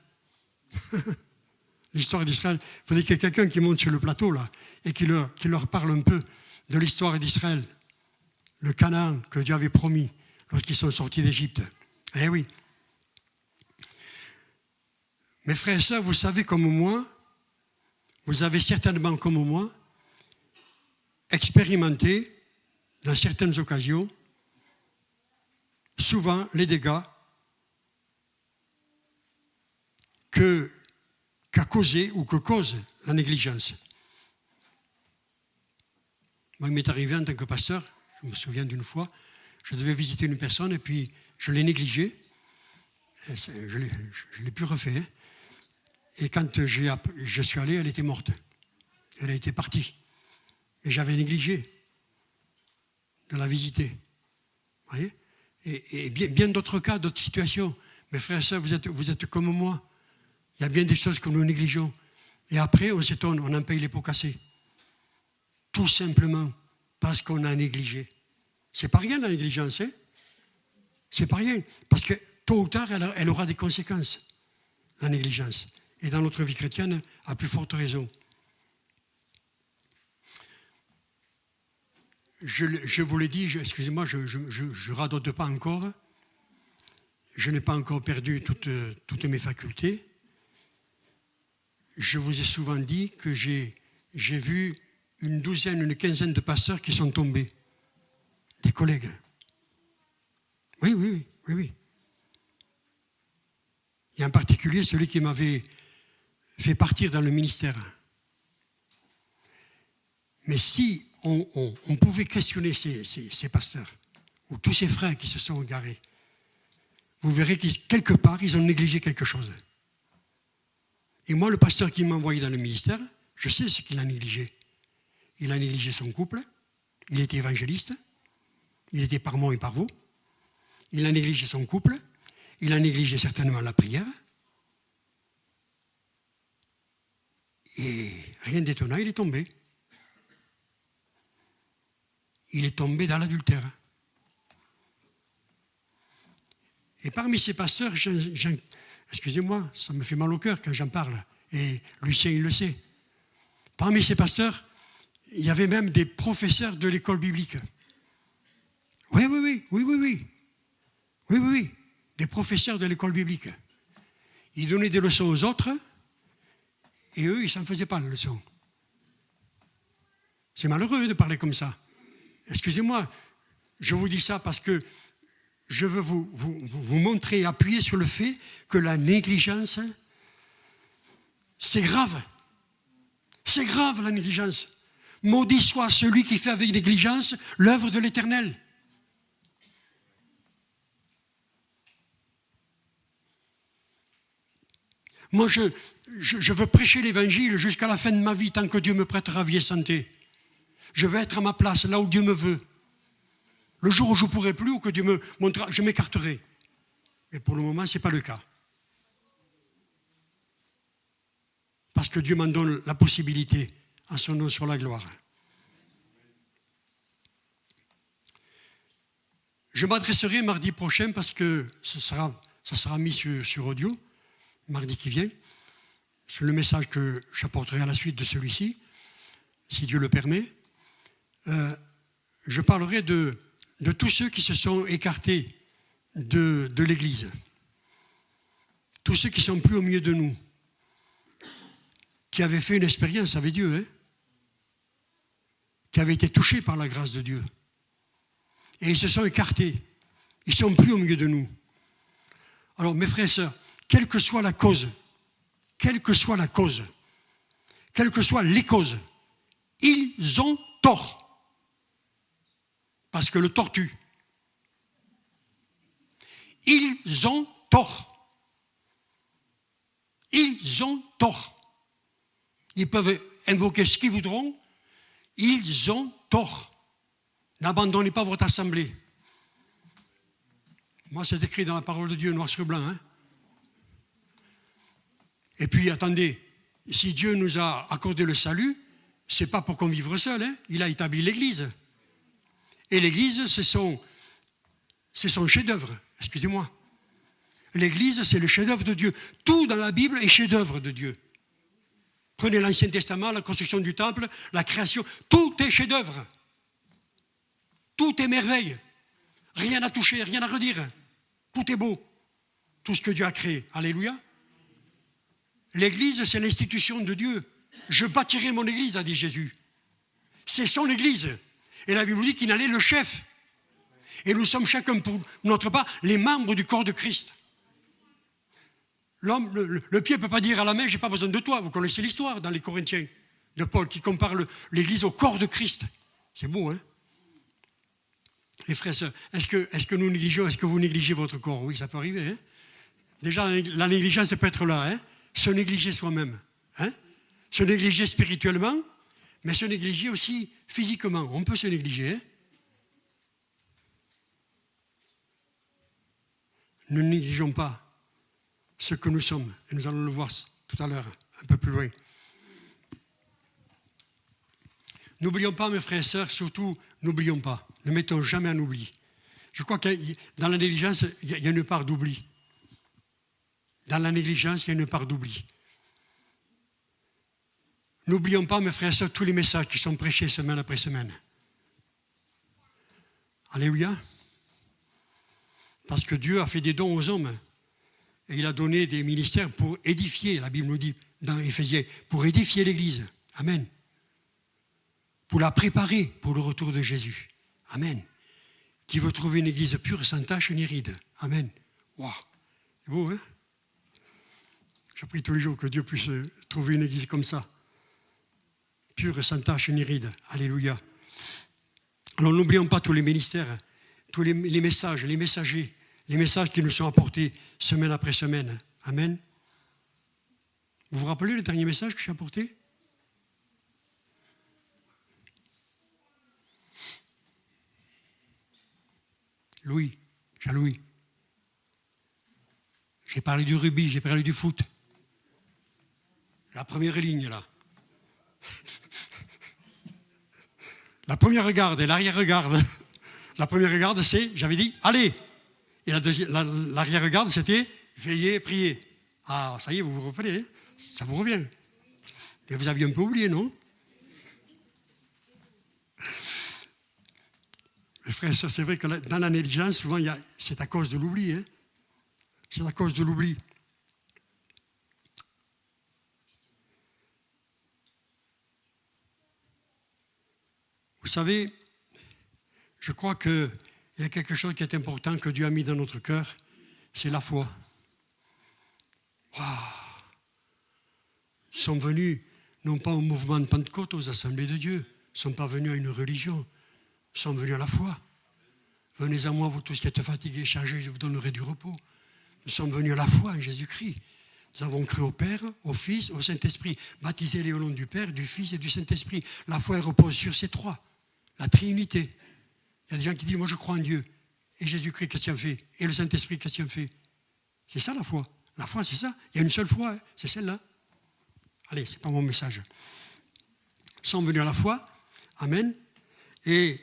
L'histoire d'Israël. Il faudrait qu'il y ait quelqu'un qui monte sur le plateau là et qui leur parle un peu de l'histoire d'Israël. Le Canaan que Dieu avait promis lorsqu'ils sont sortis d'Égypte. Eh oui. Mes frères et sœurs, vous savez comme moi, vous avez certainement comme moi expérimenté dans certaines occasions souvent les dégâts qu'a causé ou que cause la négligence. Moi, il m'est arrivé en tant que pasteur, je me souviens d'une fois, je devais visiter une personne et puis je l'ai négligée. Je ne l'ai plus refait. Hein. Et quand je suis allé, elle était morte. Elle a été partie. Et j'avais négligé de la visiter. Vous voyez? Et bien d'autres cas, d'autres situations. Mes frères et sœurs, vous êtes comme moi. Il y a bien des choses que nous négligeons. Et après, on s'étonne, on en paye les pots cassés. Tout simplement parce qu'on a négligé. C'est pas rien la négligence, hein? C'est pas rien. Parce que tôt ou tard, elle aura des conséquences, la négligence. Et dans notre vie chrétienne, à plus forte raison. Je vous l'ai dit, excusez-moi, je ne radote pas encore. Je n'ai pas encore perdu toutes mes facultés. Je vous ai souvent dit que j'ai vu une quinzaine de pasteurs qui sont tombés. Des collègues. Oui. Et en particulier celui qui m'avait fait partir dans le ministère. Mais si on pouvait questionner ces pasteurs, ou tous ces frères qui se sont égarés, vous verrez que quelque part, ils ont négligé quelque chose. Et moi, le pasteur qui m'a envoyé dans le ministère, je sais ce qu'il a négligé. Il a négligé son couple, il était évangéliste, il était par moi et par vous. Il a négligé son couple, il a négligé certainement la prière. Et rien d'étonnant, il est tombé. Il est tombé dans l'adultère. Et parmi ces pasteurs, excusez-moi, ça me fait mal au cœur quand j'en parle, et Lucien, il le sait. Parmi ces pasteurs, il y avait même des professeurs de l'école biblique. Oui, des professeurs de l'école biblique. Ils donnaient des leçons aux autres, et eux, ils ne s'en faisaient pas, les leçons. C'est malheureux de parler comme ça. Excusez-moi, je vous dis ça parce que je veux vous montrer, appuyer sur le fait que la négligence, c'est grave. C'est grave, la négligence. Maudit soit celui qui fait avec négligence l'œuvre de l'Éternel. Moi, je veux prêcher l'Évangile jusqu'à la fin de ma vie, tant que Dieu me prêtera vie et santé. Je veux être à ma place, là où Dieu me veut. Le jour où je ne pourrai plus, ou que Dieu me montrera, je m'écarterai. Mais pour le moment, ce n'est pas le cas. Parce que Dieu m'en donne la possibilité, en son nom sur la gloire. Je m'adresserai mardi prochain, parce que ça sera mis sur audio, mardi qui vient. C'est le message que j'apporterai à la suite de celui-ci, si Dieu le permet. Je parlerai de de tous ceux qui se sont écartés de l'Église, tous ceux qui ne sont plus au milieu de nous, qui avaient fait une expérience avec Dieu, hein, qui avaient été touchés par la grâce de Dieu. Et ils se sont écartés. Ils ne sont plus au milieu de nous. Alors, mes frères et sœurs, quelle que soit la cause, quelle que soit les causes, ils ont tort. Parce que le tort tue. Ils ont tort. Ils ont tort. Ils peuvent invoquer ce qu'ils voudront. Ils ont tort. N'abandonnez pas votre assemblée. Moi, c'est écrit dans la parole de Dieu, noir sur blanc. Hein. Et puis, attendez, si Dieu nous a accordé le salut, ce n'est pas pour qu'on vive seul. Hein. Il a établi l'Église. Et l'Église, c'est son chef-d'œuvre. Excusez-moi. L'Église, c'est le chef-d'œuvre de Dieu. Tout dans la Bible est chef-d'œuvre de Dieu. Prenez l'Ancien Testament, la construction du temple, la création. Tout est chef-d'œuvre. Tout est merveille. Rien à toucher, rien à redire. Tout est beau. Tout ce que Dieu a créé. Alléluia. L'Église, c'est l'institution de Dieu. Je bâtirai mon Église, a dit Jésus. C'est son Église. Et la Bible dit qu'il en est le chef. Et nous sommes chacun pour notre part les membres du corps de Christ. L'homme, le pied ne peut pas dire à la main, j'ai pas besoin de toi. Vous connaissez l'histoire dans les Corinthiens de Paul qui compare l'Église au corps de Christ. C'est beau, hein? Et frères et sœurs, est-ce que nous négligeons, est-ce que vous négligez votre corps? Oui, ça peut arriver. Hein? Déjà, la négligence, ça peut être là. Hein? Se négliger soi-même. Hein? Se négliger spirituellement, mais se négliger aussi physiquement. On peut se négliger. Hein? Ne négligeons pas ce que nous sommes. Et nous allons le voir tout à l'heure, un peu plus loin. N'oublions pas, mes frères et sœurs, surtout, n'oublions pas. Ne mettons jamais en oubli. Je crois que dans la négligence, il y a une part d'oubli. Dans la négligence, il y a une part d'oubli. N'oublions pas, mes frères et sœurs, tous les messages qui sont prêchés semaine après semaine. Alléluia. Parce que Dieu a fait des dons aux hommes. Et il a donné des ministères pour édifier, la Bible nous dit dans Éphésiens, pour édifier l'Église. Amen. Pour la préparer pour le retour de Jésus. Amen. Qui veut trouver une Église pure, sans tache ni ride. Amen. Waouh. C'est beau, hein? Je prie tous les jours que Dieu puisse trouver une Église comme ça. Pure, sans tache ni ride. Alléluia. Alors n'oublions pas tous les ministères, tous les messages, les messagers, les messages qui nous sont apportés semaine après semaine. Amen. Vous vous rappelez le dernier message que j'ai apporté? Louis, Jean-Louis. J'ai parlé du rugby, j'ai parlé du foot. La première ligne, là. La première regarde et l'arrière-regarde. La première regarde, c'est, j'avais dit, allez. Et l'arrière-regarde, c'était, veillez, priez. Ah, ça y est, vous vous rappelez, hein? Ça vous revient. Et vous aviez un peu oublié, non? Mes frères et sœurs, c'est vrai que dans la négligence, souvent, c'est à cause de l'oubli. Hein? C'est à cause de l'oubli. Vous savez, je crois qu'il y a quelque chose qui est important que Dieu a mis dans notre cœur, c'est la foi. Wow. Nous sommes venus, non pas au mouvement de Pentecôte, aux assemblées de Dieu, nous ne sommes pas venus à une religion, nous sommes venus à la foi. Venez à moi, vous tous qui êtes fatigués et chargés, je vous donnerai du repos. Nous sommes venus à la foi en Jésus-Christ. Nous avons cru au Père, au Fils, au Saint-Esprit. Baptisés au nom du Père, du Fils et du Saint-Esprit. La foi repose sur ces trois. La Trinité. Il y a des gens qui disent, moi je crois en Dieu. Et Jésus-Christ, qu'est-ce qu'il a fait? Et le Saint-Esprit, qu'est-ce qu'il a fait? C'est ça la foi. La foi, c'est ça. Il y a une seule foi, hein. C'est celle-là. Allez, ce n'est pas mon message. Nous sommes venus à la foi. Amen. Et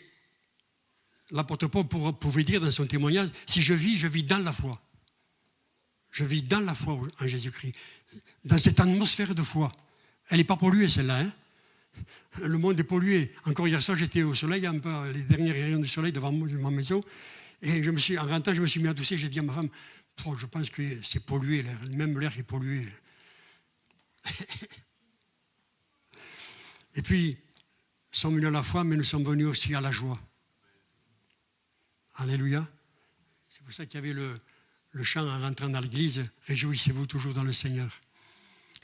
l'apôtre Paul pouvait dire dans son témoignage, si je vis dans la foi. Je vis dans la foi en Jésus-Christ. Dans cette atmosphère de foi. Elle n'est pas polluée, celle-là. Hein? Le monde est pollué. Encore hier soir, j'étais au soleil, un peu les derniers rayons du soleil devant ma maison. Et en rentrant, je me suis mis à tousser. J'ai dit à ma femme, je pense que c'est pollué, l'air. Même l'air est pollué. Et puis, nous sommes venus à la foi, mais nous sommes venus aussi à la joie. Alléluia. C'est pour ça qu'il y avait le chant en rentrant dans l'église, « Réjouissez-vous toujours dans le Seigneur ».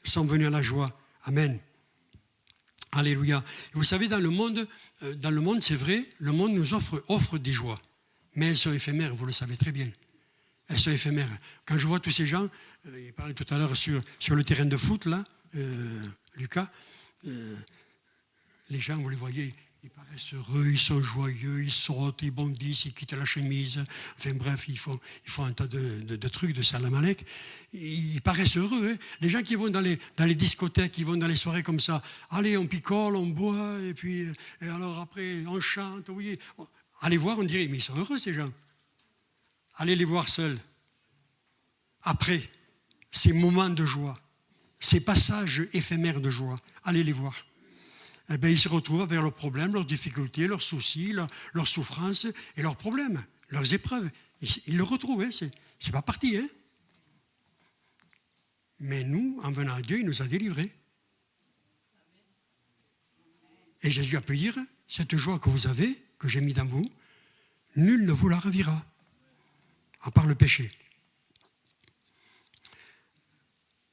Nous sommes venus à la joie. Amen. Alléluia. Et vous savez, dans le monde, c'est vrai, le monde nous offre des joies. Mais elles sont éphémères, vous le savez très bien. Elles sont éphémères. Quand je vois tous ces gens, il parlait tout à l'heure sur le terrain de foot, là, Lucas, les gens, vous les voyez, ils paraissent heureux, ils sont joyeux, ils sautent, ils bondissent, ils quittent la chemise. Enfin bref, ils font un tas de trucs, de salamalek. Ils paraissent heureux. Hein. Les gens qui vont dans les discothèques, qui vont dans les soirées comme ça, allez, on picole, on boit, et alors après, on chante, oui. Allez voir, on dirait, mais ils sont heureux ces gens. Allez les voir seuls. Après, ces moments de joie, ces passages éphémères de joie, allez les voir. Eh bien, ils se retrouvent avec leurs problèmes, leurs difficultés, leurs soucis, leurs souffrances et leurs problèmes, leurs épreuves. Ils le retrouvent, hein, c'est pas parti. Hein. Mais nous, en venant à Dieu, il nous a délivrés. Et Jésus a pu dire, cette joie que vous avez, que j'ai mis dans vous, nul ne vous la ravira, à part le péché.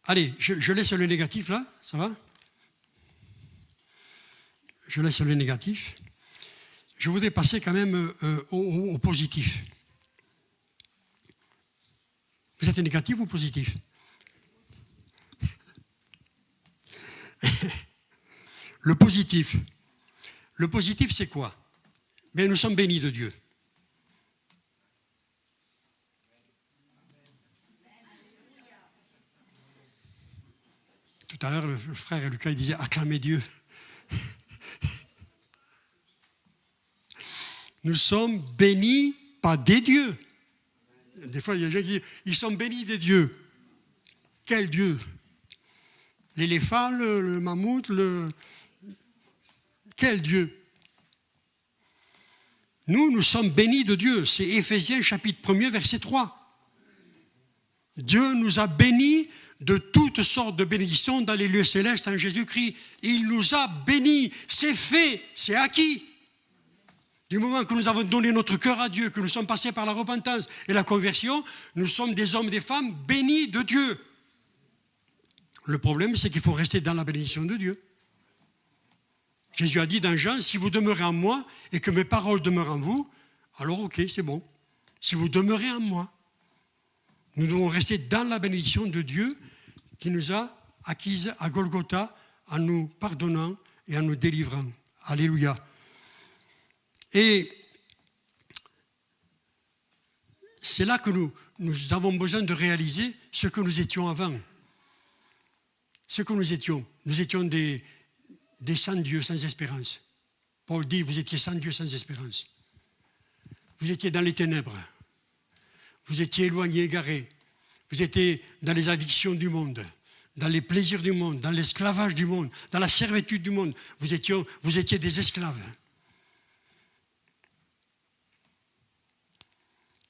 Allez, je laisse le négatif là, ça va ? Je laisse le négatif. Je voudrais passer quand même au positif. Vous êtes négatif ou positif ? Le positif. Le positif, c'est quoi ? Bien, nous sommes bénis de Dieu. Tout à l'heure, le frère Lucas il disait « acclamez Dieu ». Nous sommes bénis pas des dieux. Des fois, il y a des gens qui disent « ils sont bénis des dieux ». Quel Dieu ? L'éléphant, le mammouth, Quel Dieu ? Nous sommes bénis de Dieu. C'est Éphésiens chapitre 1er, verset 3. Dieu nous a bénis de toutes sortes de bénédictions dans les lieux célestes en Jésus-Christ. Il nous a bénis. C'est fait, c'est acquis. Du moment que nous avons donné notre cœur à Dieu, que nous sommes passés par la repentance et la conversion, nous sommes des hommes et des femmes bénis de Dieu. Le problème, c'est qu'il faut rester dans la bénédiction de Dieu. Jésus a dit dans Jean, si vous demeurez en moi et que mes paroles demeurent en vous, alors ok, c'est bon. Si vous demeurez en moi, nous devons rester dans la bénédiction de Dieu qui nous a acquises à Golgotha en nous pardonnant et en nous délivrant. Alléluia. Et c'est là que nous avons besoin de réaliser ce que nous étions avant. Ce que nous étions des sans Dieu, sans espérance. Paul dit, vous étiez sans Dieu, sans espérance. Vous étiez dans les ténèbres. Vous étiez éloignés, égarés. Vous étiez dans les addictions du monde, dans les plaisirs du monde, dans l'esclavage du monde, dans la servitude du monde. Vous étiez des esclaves.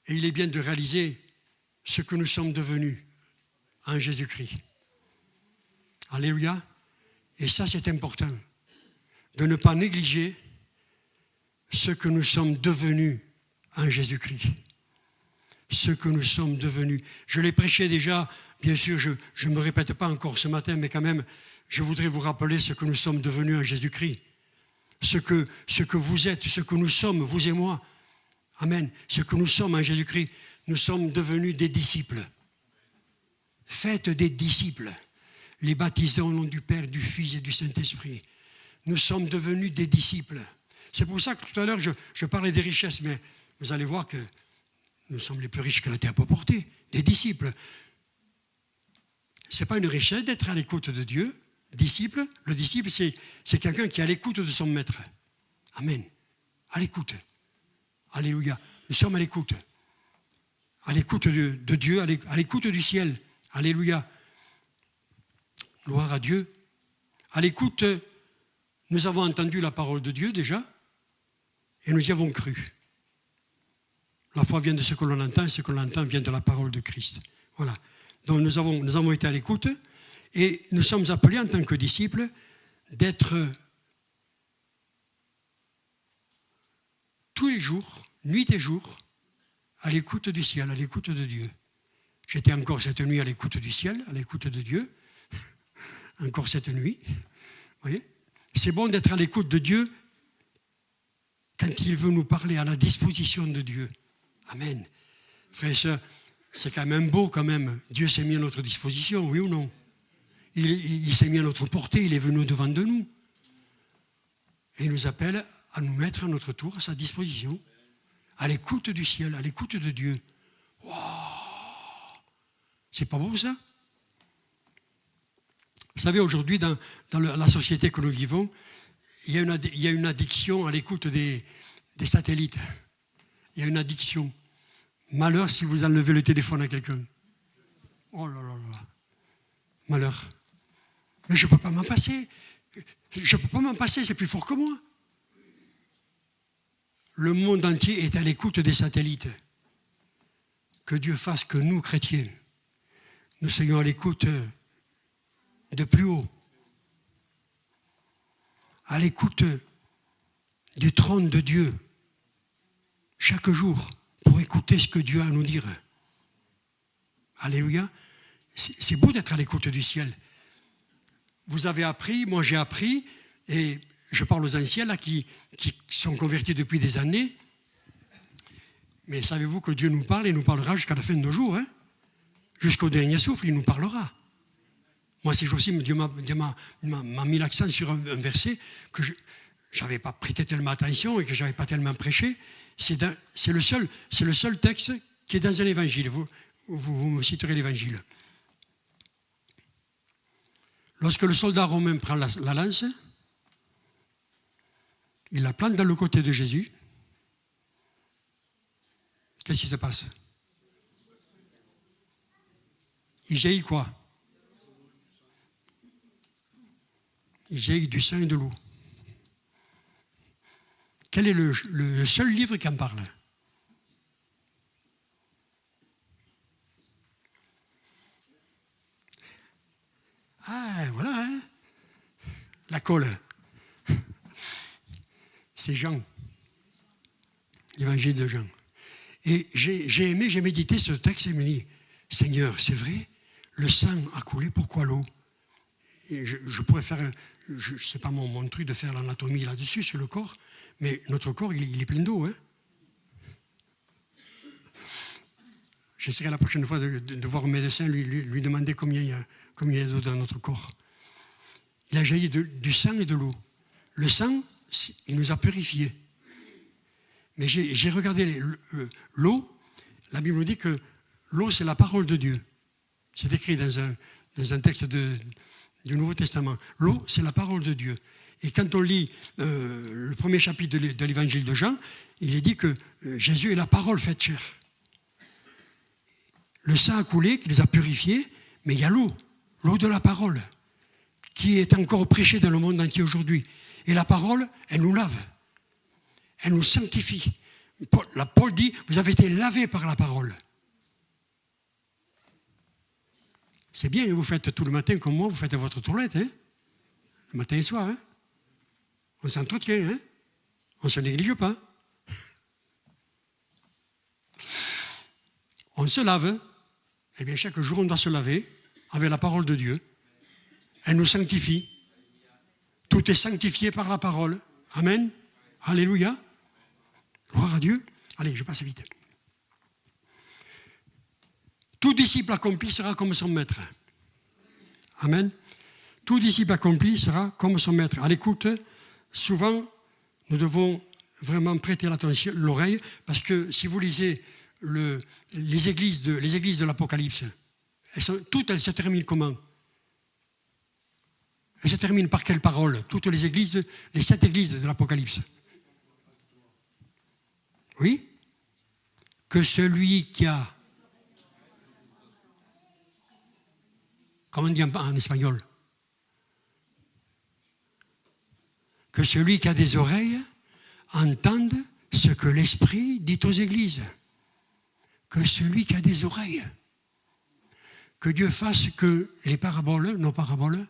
Et il est bien de réaliser ce que nous sommes devenus en Jésus-Christ. Alléluia. Et ça, c'est important, de ne pas négliger ce que nous sommes devenus en Jésus-Christ. Ce que nous sommes devenus. Je l'ai prêché déjà, bien sûr, je ne me répète pas encore ce matin, mais quand même, je voudrais vous rappeler ce que nous sommes devenus en Jésus-Christ. Ce que vous êtes, ce que nous sommes, vous et moi. Amen. Ce que nous sommes en Jésus-Christ, nous sommes devenus des disciples. Faites des disciples. Les baptisés au nom du Père, du Fils et du Saint-Esprit. Nous sommes devenus des disciples. C'est pour ça que tout à l'heure, je parlais des richesses, mais vous allez voir que nous sommes les plus riches que la terre peut porter, des disciples. Ce n'est pas une richesse d'être à l'écoute de Dieu. Disciple, le disciple, c'est quelqu'un qui est à l'écoute de son maître. Amen. À l'écoute. Alléluia. Nous sommes à l'écoute. À l'écoute de Dieu, à l'écoute du ciel. Alléluia. Gloire à Dieu. À l'écoute Nous avons entendu la parole de Dieu déjà et nous y avons cru. La foi vient de ce que l'on entend et ce que l'on entend vient de la parole de Christ. Voilà. Donc nous avons été à l'écoute et nous sommes appelés en tant que disciples d'être tous les jours, nuit et jour, à l'écoute du ciel, à l'écoute de Dieu. J'étais encore cette nuit à l'écoute du ciel, à l'écoute de Dieu. Encore cette nuit. Vous voyez ? C'est bon d'être à l'écoute de Dieu quand il veut nous parler, à la disposition de Dieu. Amen. Frères et sœurs, c'est quand même beau quand même. Dieu s'est mis à notre disposition, oui ou non ? Il s'est mis à notre portée, il est venu devant de nous. Et il nous appelle à nous mettre à notre tour à sa disposition. À l'écoute du ciel, à l'écoute de Dieu. Wow ! C'est pas beau ça ? Vous savez, aujourd'hui, dans la société que nous vivons, il y a une addiction à l'écoute des satellites. Il y a une addiction. Malheur si vous enlevez le téléphone à quelqu'un. Oh là là là. Malheur. Mais je ne peux pas m'en passer. Je ne peux pas m'en passer, c'est plus fort que moi. Le monde entier est à l'écoute des satellites. Que Dieu fasse que nous, chrétiens, nous soyons à l'écoute de plus haut, à l'écoute du trône de Dieu, chaque jour, pour écouter ce que Dieu a à nous dire. Alléluia. C'est beau d'être à l'écoute du ciel. Vous avez appris, moi j'ai appris, et je parle aux anciens là, qui sont convertis depuis des années, mais savez-vous que Dieu nous parle et nous parlera jusqu'à la fin de nos jours, hein? Jusqu'au dernier souffle, il nous parlera. Moi, ces jours-ci, Dieu m'a mis l'accent sur un verset que je n'avais pas prêté tellement attention et que je n'avais pas tellement prêché. C'est le seul texte qui est dans un évangile. Vous me citerez l'évangile. Lorsque le soldat romain prend la lance, il la plante dans le côté de Jésus. Qu'est-ce qui se passe? Il jaillit quoi? Il jaillit du sang et de l'eau. Quel est le seul livre qui en parle? Ah, voilà, hein? La colle. C'est Jean. L'évangile de Jean. Et j'ai médité ce texte et me dit, Seigneur, c'est vrai, le sang a coulé, pourquoi l'eau? Et je pourrais faire, je ne sais pas mon truc de faire l'anatomie là-dessus, sur le corps, mais notre corps, il est plein d'eau. Hein? J'essaierai la prochaine fois de voir un médecin, lui demander combien il y a d'eau dans notre corps. Il a jailli du sang et de l'eau. Le sang, il nous a purifiés. Mais j'ai regardé l'eau, la Bible nous dit que l'eau, c'est la parole de Dieu. C'est écrit dans un texte du Nouveau Testament. L'eau, c'est la parole de Dieu. Et quand on lit le premier chapitre de l'évangile de Jean, il est dit que Jésus est la parole faite chair. Le sang a coulé, qui les a purifiés, mais il y a l'eau de la parole, qui est encore prêchée dans le monde entier aujourd'hui. Et la parole, elle nous lave, elle nous sanctifie. Paul dit, vous avez été lavés par la parole. C'est bien, vous faites tout le matin comme moi, vous faites votre toilette, hein? Le matin et le soir. Hein? On s'entretient, hein? On ne se néglige pas. On se lave. Eh bien, chaque jour, on doit se laver avec la parole de Dieu. Elle nous sanctifie. Tout est sanctifié par la parole. Amen. Alléluia. Gloire à Dieu. Allez, je passe vite. Tout disciple accompli sera comme son maître. Amen. Tout disciple accompli sera comme son maître. À l'écoute, souvent, nous devons vraiment prêter l'attention, l'oreille, parce que si vous lisez les églises de l'Apocalypse, toutes elles se terminent comment? Elles se terminent par quelle parole? Toutes les 7 églises de l'Apocalypse. Oui? Que celui qui a... Comment on dit en espagnol? que celui qui a des oreilles entende ce que l'Esprit dit aux églises. Que celui qui a des oreilles. Que Dieu fasse que les paraboles, nos paraboles,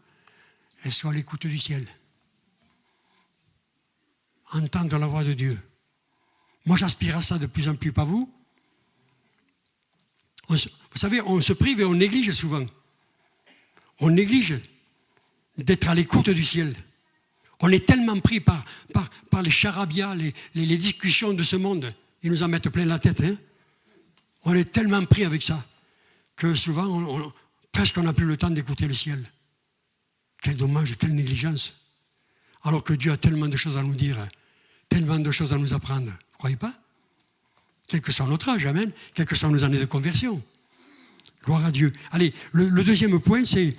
elles soient à l'écoute du ciel. Entendre la voix de Dieu. Moi, j'aspire à ça de plus en plus, pas vous? Vous savez, on se prive et on néglige souvent. On néglige d'être à l'écoute du ciel. On est tellement pris par les charabia, les discussions de ce monde. Ils nous en mettent plein la tête. Hein. On est tellement pris avec ça que souvent, presque on n'a plus le temps d'écouter le ciel. Quel dommage, quelle négligence. Alors que Dieu a tellement de choses à nous dire, tellement de choses à nous apprendre. Vous ne croyez pas? Quel que soit notre âge, amen. Quelles que soient nos années de conversion. Gloire à Dieu. Allez, le deuxième point, c'est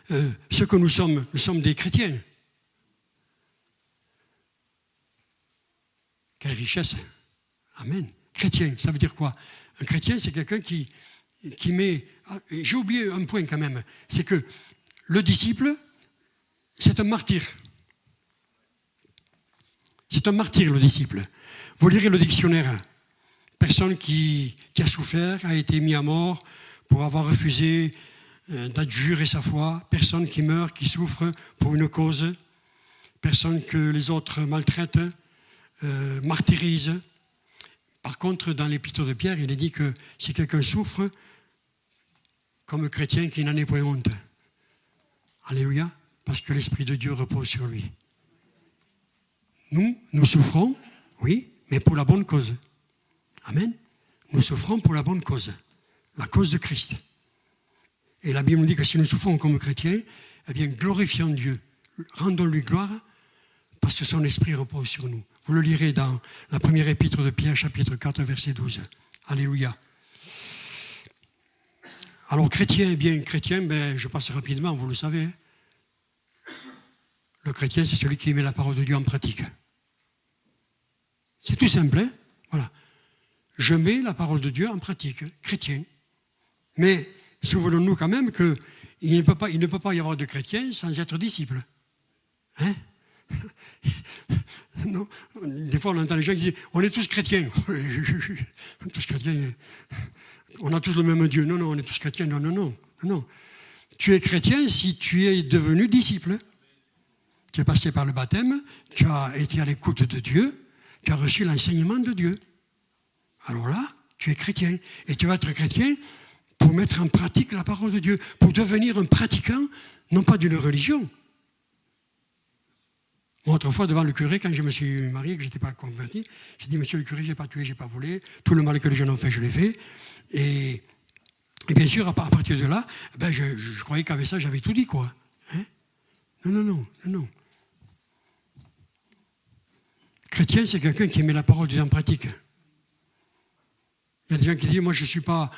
ce que nous sommes. Nous sommes des chrétiens. Quelle richesse. Amen. Chrétien, ça veut dire quoi? Un chrétien, c'est quelqu'un qui met... J'ai oublié un point quand même. C'est que le disciple, c'est un martyr. C'est un martyr, le disciple. Vous lirez le dictionnaire. Personne qui a souffert, a été mis à mort pour avoir refusé d'adjurer sa foi. Personne qui meurt, qui souffre pour une cause. Personne que les autres maltraitent, martyrisent. Par contre, dans l'épître de Pierre, il est dit que si quelqu'un souffre, comme chrétien, qu'il n'en ait point honte. Alléluia, parce que l'Esprit de Dieu repose sur lui. Nous souffrons, oui, mais pour la bonne cause. Amen. Nous souffrons pour la bonne cause, la cause de Christ. Et la Bible nous dit que si nous souffrons comme chrétiens, eh bien, glorifions Dieu, rendons-lui gloire, parce que son esprit repose sur nous. Vous le lirez dans la première épître de Pierre, chapitre 4, verset 12. Alléluia. Alors, chrétien, je passe rapidement, vous le savez. Le chrétien, c'est celui qui met la parole de Dieu en pratique. C'est tout simple, hein? Voilà. Je mets la parole de Dieu en pratique, chrétien. Mais souvenons-nous quand même qu'il ne peut pas y avoir de chrétien sans être disciple. Hein? Non. Des fois, on entend les gens qui disent « on est tous chrétiens ». On est tous chrétiens. On a tous le même Dieu. Non, on est tous chrétiens. Non. Tu es chrétien si tu es devenu disciple. Tu es passé par le baptême, tu as été à l'écoute de Dieu, tu as reçu l'enseignement de Dieu. Alors là, tu es chrétien. Et tu vas être chrétien pour mettre en pratique la parole de Dieu, pour devenir un pratiquant, non pas d'une religion. Moi, autrefois, devant le curé, quand je me suis marié, que je n'étais pas converti, j'ai dit, monsieur le curé, je n'ai pas tué, je n'ai pas volé, tout le mal que les gens ont fait, je l'ai fait. Et bien sûr, à partir de là, je croyais qu'avec ça, j'avais tout dit, quoi. Hein? Non. Chrétien, c'est quelqu'un qui met la parole de Dieu en pratique. Il y a des gens qui disent, moi, je suis pas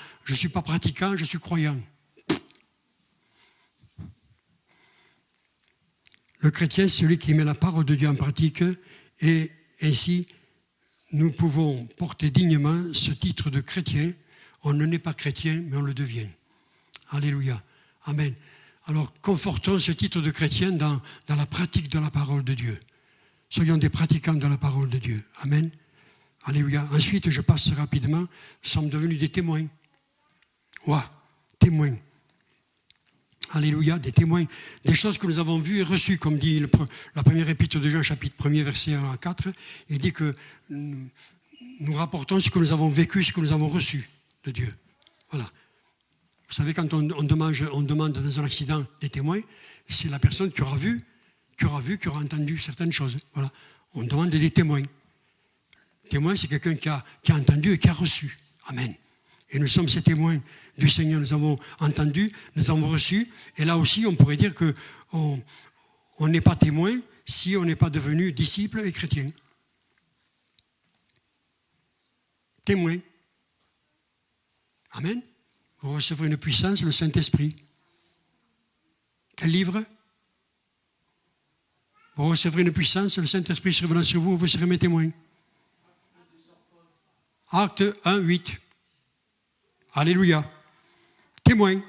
pratiquant, je suis croyant. Le chrétien, c'est celui qui met la parole de Dieu en pratique, et ainsi, nous pouvons porter dignement ce titre de chrétien. On ne naît pas chrétien, mais on le devient. Alléluia. Amen. Alors, confortons ce titre de chrétien dans la pratique de la parole de Dieu. Soyons des pratiquants de la parole de Dieu. Amen. Alléluia. Ensuite, je passe rapidement. Nous sommes devenus des témoins. Témoins. Alléluia, des témoins, des choses que nous avons vues et reçues, comme dit la première épître de Jean, chapitre 1er, verset 1 à 4. Il dit que nous rapportons ce que nous avons vécu, ce que nous avons reçu de Dieu. Voilà. Vous savez, quand on demande dans un accident des témoins, c'est la personne qui aura vu, qui aura entendu certaines choses. Voilà. On demande des témoins. Témoin, c'est quelqu'un qui a entendu et qui a reçu. Amen. Et nous sommes ces témoins du Seigneur. Nous avons entendu, nous avons reçu. Et là aussi, on pourrait dire qu'on n'est pas témoin si on n'est pas devenu disciple et chrétien. Témoin. Amen. Vous recevrez une puissance, le Saint-Esprit. Quel livre? Vous recevrez une puissance, le Saint-Esprit sera venant sur vous, vous serez mes témoins. Acte 1, 8. Alléluia. Témoin.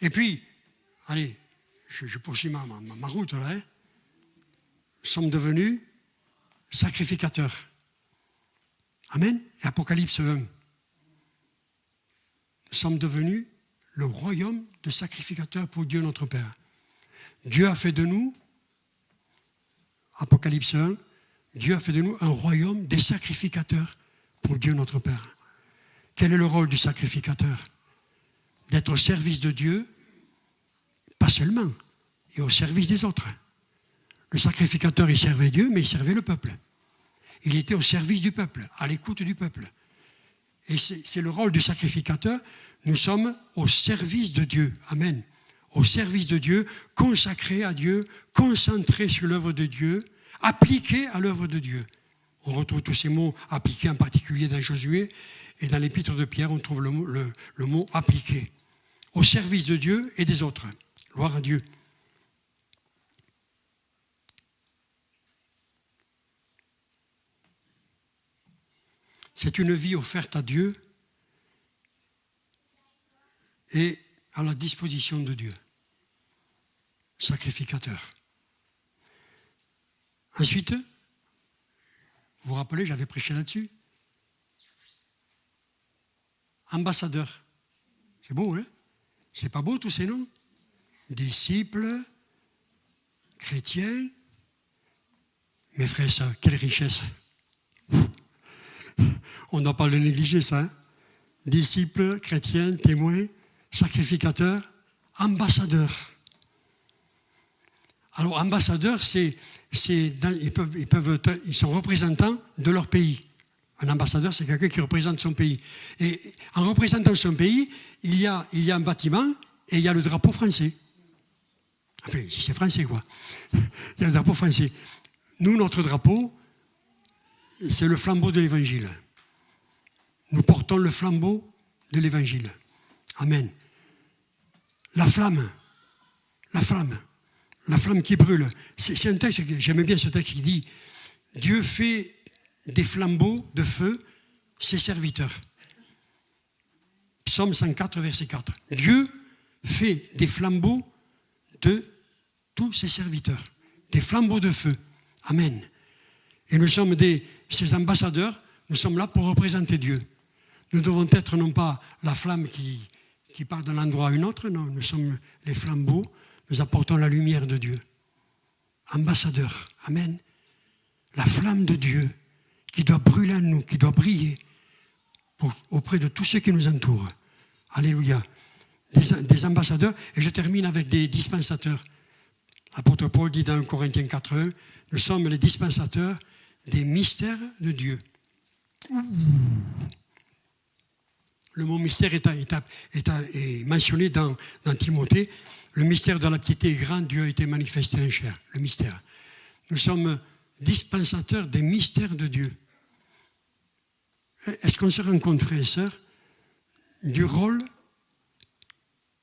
Et puis, allez, je poursuis ma route là. Hein. sommes devenus sacrificateurs. Amen. Et Apocalypse 1. Nous sommes devenus le royaume de sacrificateurs pour Dieu notre Père. Dieu a fait de nous, Apocalypse 1, Dieu a fait de nous un royaume des sacrificateurs pour Dieu notre Père. Quel est le rôle du sacrificateur? D'être au service de Dieu, pas seulement, et au service des autres. Le sacrificateur, il servait Dieu, mais il servait le peuple. Il était au service du peuple, à l'écoute du peuple. Et c'est le rôle du sacrificateur. Nous sommes au service de Dieu. Amen. Au service de Dieu, consacrés à Dieu, concentrés sur l'œuvre de Dieu, appliqués à l'œuvre de Dieu. On retrouve tous ces mots appliqués, en particulier dans Josué, et dans l'épître de Pierre, on trouve le mot appliqué. Au service de Dieu et des autres. Gloire à Dieu. C'est une vie offerte à Dieu et à la disposition de Dieu. Sacrificateur. Ensuite, vous vous rappelez, j'avais prêché là-dessus. Ambassadeur. C'est beau, hein? C'est pas beau tous ces noms? Disciples, chrétiens. Mes frères et sœurs, quelle richesse! On ne doit pas le négliger, ça. Hein? Disciples, chrétiens, témoins, sacrificateurs, ambassadeurs. Alors, ambassadeurs, ils sont représentants de leur pays. Un ambassadeur, c'est quelqu'un qui représente son pays. Et en représentant son pays, il y a un bâtiment et il y a le drapeau français. Enfin, si c'est français, quoi. Il y a le drapeau français. Nous, notre drapeau, c'est le flambeau de l'Évangile. Nous portons le flambeau de l'Évangile. Amen. La flamme qui brûle. C'est un texte, j'aime bien ce texte qui dit « Dieu fait des flambeaux de feu ses serviteurs ». Psaume 104, verset 4. Dieu fait des flambeaux de tous ses serviteurs. Des flambeaux de feu. Amen. Et nous sommes ces ambassadeurs, nous sommes là pour représenter Dieu. Nous devons être non pas la flamme qui part d'un endroit à un autre, non, nous sommes les flambeaux, nous apportons la lumière de Dieu. Ambassadeurs, amen. La flamme de Dieu qui doit brûler en nous, qui doit briller auprès de tous ceux qui nous entourent. Alléluia. Des ambassadeurs, et je termine avec des dispensateurs. L'apôtre Paul dit dans 1 Corinthiens 4:1, nous sommes les dispensateurs des mystères de Dieu. Le mot mystère est mentionné dans Timothée. Le mystère de la piété est grand, Dieu a été manifesté en chair. Le mystère. Nous sommes dispensateurs des mystères de Dieu. Est-ce qu'on se rend compte, frères et sœurs, du rôle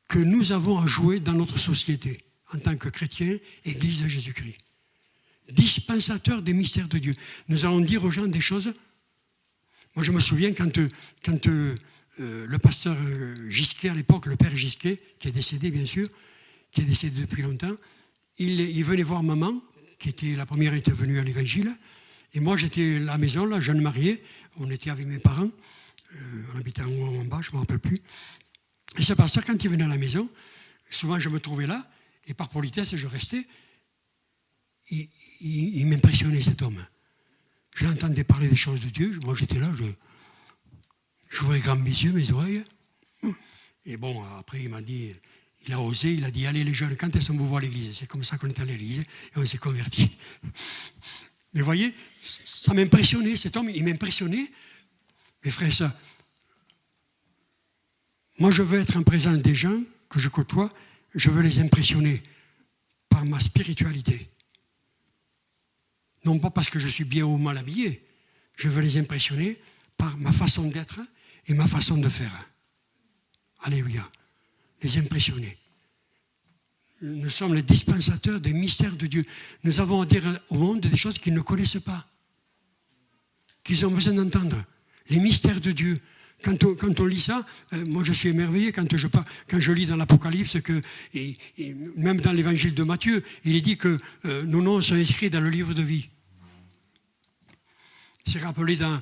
que nous avons à jouer dans notre société en tant que chrétiens, Église de Jésus-Christ? Dispensateurs des mystères de Dieu. Nous allons dire aux gens des choses. Moi, je me souviens quand le pasteur Gisquet, à l'époque, le père Gisquet, qui est décédé, bien sûr, qui est décédé depuis longtemps, il venait voir maman, la première était venue à l'évangile, et moi, j'étais à la maison, là, jeune marié, on était avec mes parents, on habitait en haut ou en bas, je ne me rappelle plus. Et ce pasteur, quand il venait à la maison, souvent je me trouvais là, et par politesse, je restais. Il m'impressionnait, cet homme. Je l'entendais parler des choses de Dieu. Moi, j'étais là, j'ouvrais grand mes yeux, mes oreilles. Et bon, après, il m'a dit, il a osé, il a dit, allez les jeunes, quand est-ce qu'on vous voit à l'église? C'est comme ça qu'on est à l'église, et on s'est convertis. Mais vous voyez, ça m'impressionnait, cet homme, il m'impressionnait. Mes frères et sœurs, moi, je veux être en présence des gens que je côtoie, je veux les impressionner par ma spiritualité. Non pas parce que je suis bien ou mal habillé, je veux les impressionner par ma façon d'être et ma façon de faire. Alléluia. Les impressionner. Nous sommes les dispensateurs des mystères de Dieu. Nous avons à dire au monde des choses qu'ils ne connaissent pas, qu'ils ont besoin d'entendre. Les mystères de Dieu. Quand on lit ça, moi je suis émerveillé quand je lis dans l'Apocalypse que, et même dans l'évangile de Matthieu, il est dit que nos noms sont inscrits dans le livre de vie. C'est rappelé dans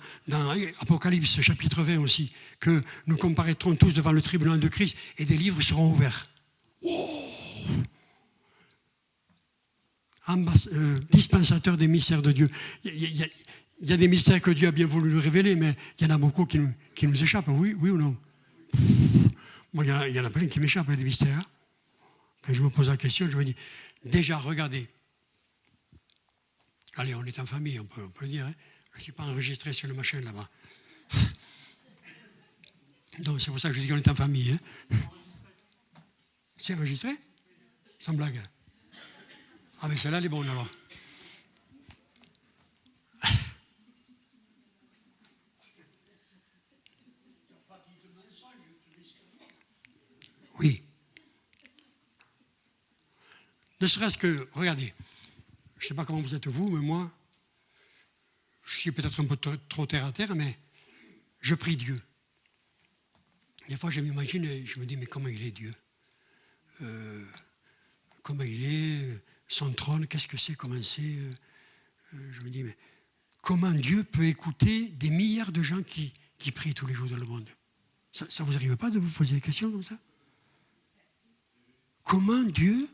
Apocalypse chapitre 20 aussi, que nous comparaîtrons tous devant le tribunal de Christ et des livres seront ouverts. Oh, dispensateur des mystères de Dieu. Il y a des mystères que Dieu a bien voulu nous révéler, mais il y en a beaucoup qui nous échappent, oui ou non? Moi, il y en a plein qui m'échappent, des mystères. Quand je me pose la question, je me dis, déjà, regardez. Allez, on est en famille, on peut le dire. Hein. Je ne suis pas enregistré sur le machin là-bas. Donc, c'est pour ça que je dis qu'on est en famille. Hein. C'est enregistré? Sans blague. Ah, mais celle-là, elle est bonne alors. Oui. Ne serait-ce que, regardez, je ne sais pas comment vous êtes vous, mais moi, je suis peut-être un peu trop terre à terre, mais je prie Dieu. Des fois, je m'imagine et je me dis, mais comment il est Dieu? Comment il est? Son trône, qu'est-ce que c'est? Comment c'est? Je me dis, mais comment Dieu peut écouter des milliards de gens qui prient tous les jours dans le monde? Ça vous arrive pas de vous poser des questions comme ça? Comment Dieu,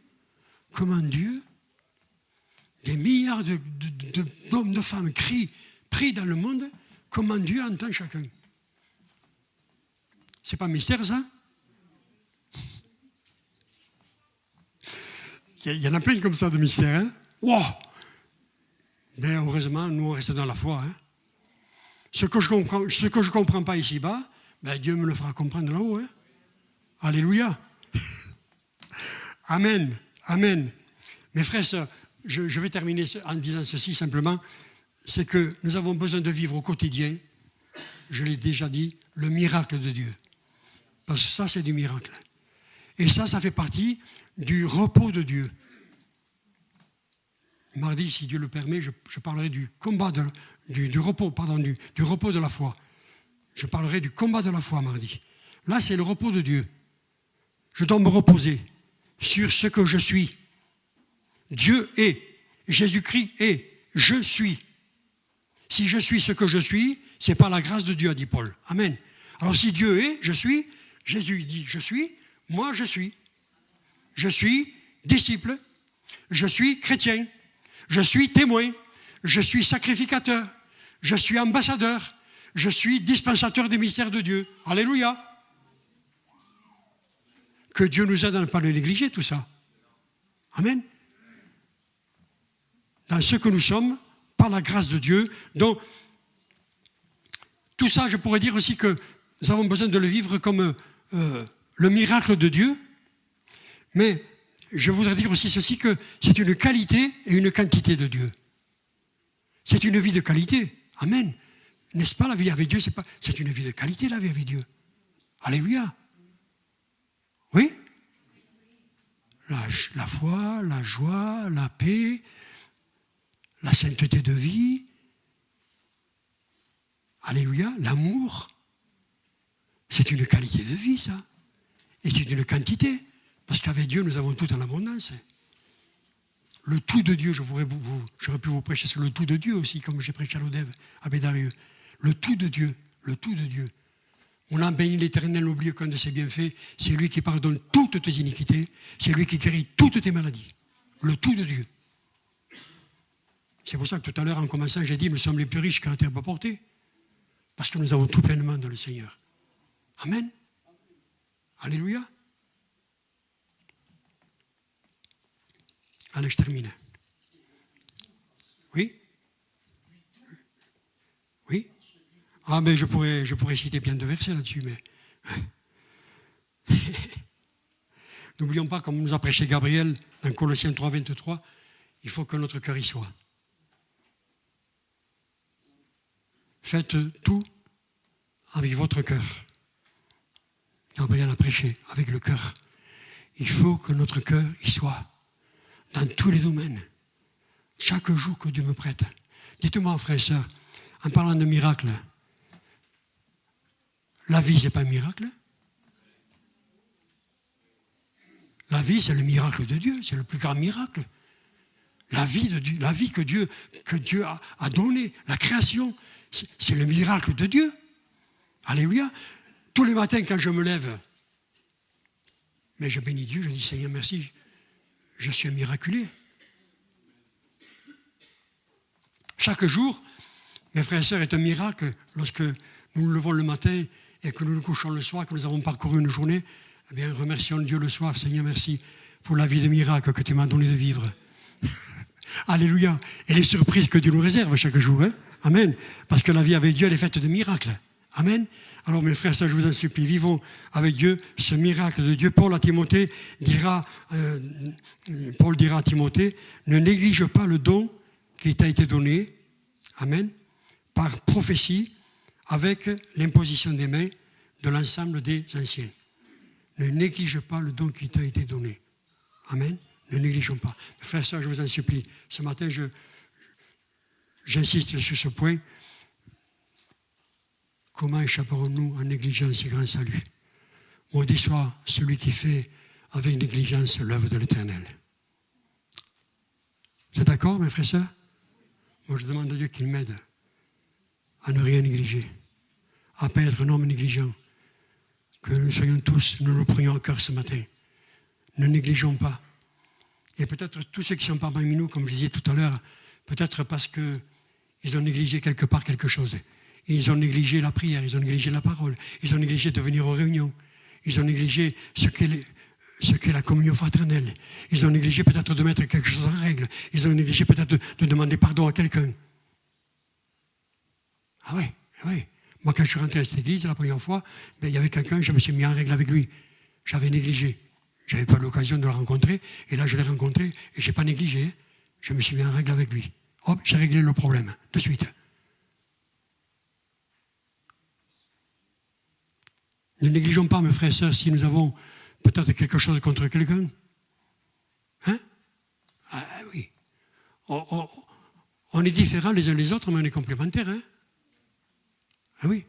des milliards d'hommes, de femmes prient dans le monde, comment Dieu entend chacun? C'est pas un mystère, ça? Il y en a plein comme ça de mystères. Hein? Wow! Mais heureusement, nous, on reste dans la foi. Hein? Ce que je ne comprends pas ici-bas, ben, Dieu me le fera comprendre là-haut. Hein? Alléluia! Amen. Amen. Mes frères et sœurs, je vais terminer en disant ceci simplement, c'est que nous avons besoin de vivre au quotidien, je l'ai déjà dit, le miracle de Dieu. Parce que ça, c'est du miracle. Et ça fait partie du repos de Dieu. Mardi, si Dieu le permet, je parlerai du combat, du repos de la foi. Je parlerai du combat de la foi mardi. Là, c'est le repos de Dieu. Je dois me reposer sur ce que je suis. Dieu est. Jésus-Christ est. Je suis. Si je suis ce que je suis, c'est par la grâce de Dieu, a dit Paul. Amen. Alors si Dieu est, je suis, Jésus dit je suis, moi je suis. Je suis disciple, je suis chrétien, je suis témoin, je suis sacrificateur, je suis ambassadeur, je suis dispensateur des mystères de Dieu. Alléluia. Que Dieu nous aide à ne pas le négliger, tout ça. Amen. Dans ce que nous sommes, par la grâce de Dieu. Donc, tout ça, je pourrais dire aussi que nous avons besoin de le vivre comme le miracle de Dieu. Mais je voudrais dire aussi ceci, que c'est une qualité et une quantité de Dieu. C'est une vie de qualité. Amen. N'est-ce pas, la vie avec Dieu, c'est une vie de qualité, la vie avec Dieu. Alléluia. Oui? La foi, la joie, la paix, la sainteté de vie. Alléluia. L'amour. C'est une qualité de vie, ça. Et c'est une quantité. Parce qu'avec Dieu, nous avons tout en abondance. Le tout de Dieu, j'aurais pu vous prêcher sur le tout de Dieu aussi, comme j'ai prêché à l'Odève, à Bédarieux. Le tout de Dieu, le tout de Dieu. On a béni l'Éternel, n'oublie aucun de ses bienfaits. C'est lui qui pardonne toutes tes iniquités. C'est lui qui guérit toutes tes maladies. Le tout de Dieu. C'est pour ça que tout à l'heure, en commençant, j'ai dit, nous sommes les plus riches que la terre peut porter. Parce que nous avons tout pleinement dans le Seigneur. Amen. Alléluia. Allez, je termine. Oui? Oui? Ah, mais je pourrais citer bien de versets là-dessus, mais... N'oublions pas, comme nous a prêché Gabriel dans Colossiens 3, 23, il faut que notre cœur y soit. Faites tout avec votre cœur. Gabriel a prêché avec le cœur. Il faut que notre cœur y soit. Dans tous les domaines. Chaque jour que Dieu me prête. Dites-moi, frères et sœurs, en parlant de miracles, La vie, ce n'est pas un miracle. La vie, c'est le miracle de Dieu, c'est le plus grand miracle. La vie de Dieu, la vie que Dieu a donnée, la création, c'est le miracle de Dieu. Alléluia. Tous les matins, quand je me lève, mais je bénis Dieu, je dis Seigneur, merci, je suis un miraculé. Chaque jour, mes frères et sœurs, est un miracle lorsque nous nous levons le matin et que nous nous couchons le soir, que nous avons parcouru une journée. Eh bien, remercions Dieu le soir. Seigneur, merci pour la vie de miracle que tu m'as donné de vivre. Alléluia. Et les surprises que Dieu nous réserve chaque jour. Hein? Amen. Parce que la vie avec Dieu, elle est faite de miracles. Amen. Alors, mes frères et sœurs, je vous en supplie, vivons avec Dieu ce miracle de Dieu. Paul dira à Timothée, ne néglige pas le don qui t'a été donné. Amen. Par prophétie, avec l'imposition des mains de l'ensemble des anciens. Ne néglige pas le don qui t'a été donné. Amen. Ne négligeons pas. Mes frères et sœurs, je vous en supplie. Ce matin, j'insiste sur ce point. Comment échapperons-nous en négligeant ce grand salut? Maudit soit celui qui fait avec négligence l'œuvre de l'Éternel. Vous êtes d'accord, mes frères et sœurs? Moi, je demande à Dieu qu'il m'aide à ne rien négliger, à ne pas être un homme négligent. Que nous soyons tous, nous le prenions à cœur ce matin. Ne négligeons pas. Et peut-être tous ceux qui sont parmi nous, comme je disais tout à l'heure, peut-être parce qu'ils ont négligé quelque part quelque chose. Ils ont négligé la prière, ils ont négligé la parole, ils ont négligé de venir aux réunions, ils ont négligé ce qu'est la communion fraternelle, ils ont négligé peut-être de mettre quelque chose en règle, ils ont négligé peut-être de demander pardon à quelqu'un. Ah oui, ah oui. Moi, quand je suis rentré à cette église, la première fois, il y avait quelqu'un, je me suis mis en règle avec lui. J'avais négligé. Je n'avais pas l'occasion de le rencontrer, et là, je l'ai rencontré, et je n'ai pas négligé. Je me suis mis en règle avec lui. Hop, j'ai réglé le problème, de suite. Ne négligeons pas, mes frères et sœurs, si nous avons peut-être quelque chose contre quelqu'un. Hein? Ah oui. On est différents les uns les autres, mais on est complémentaires. Hein? Ah oui.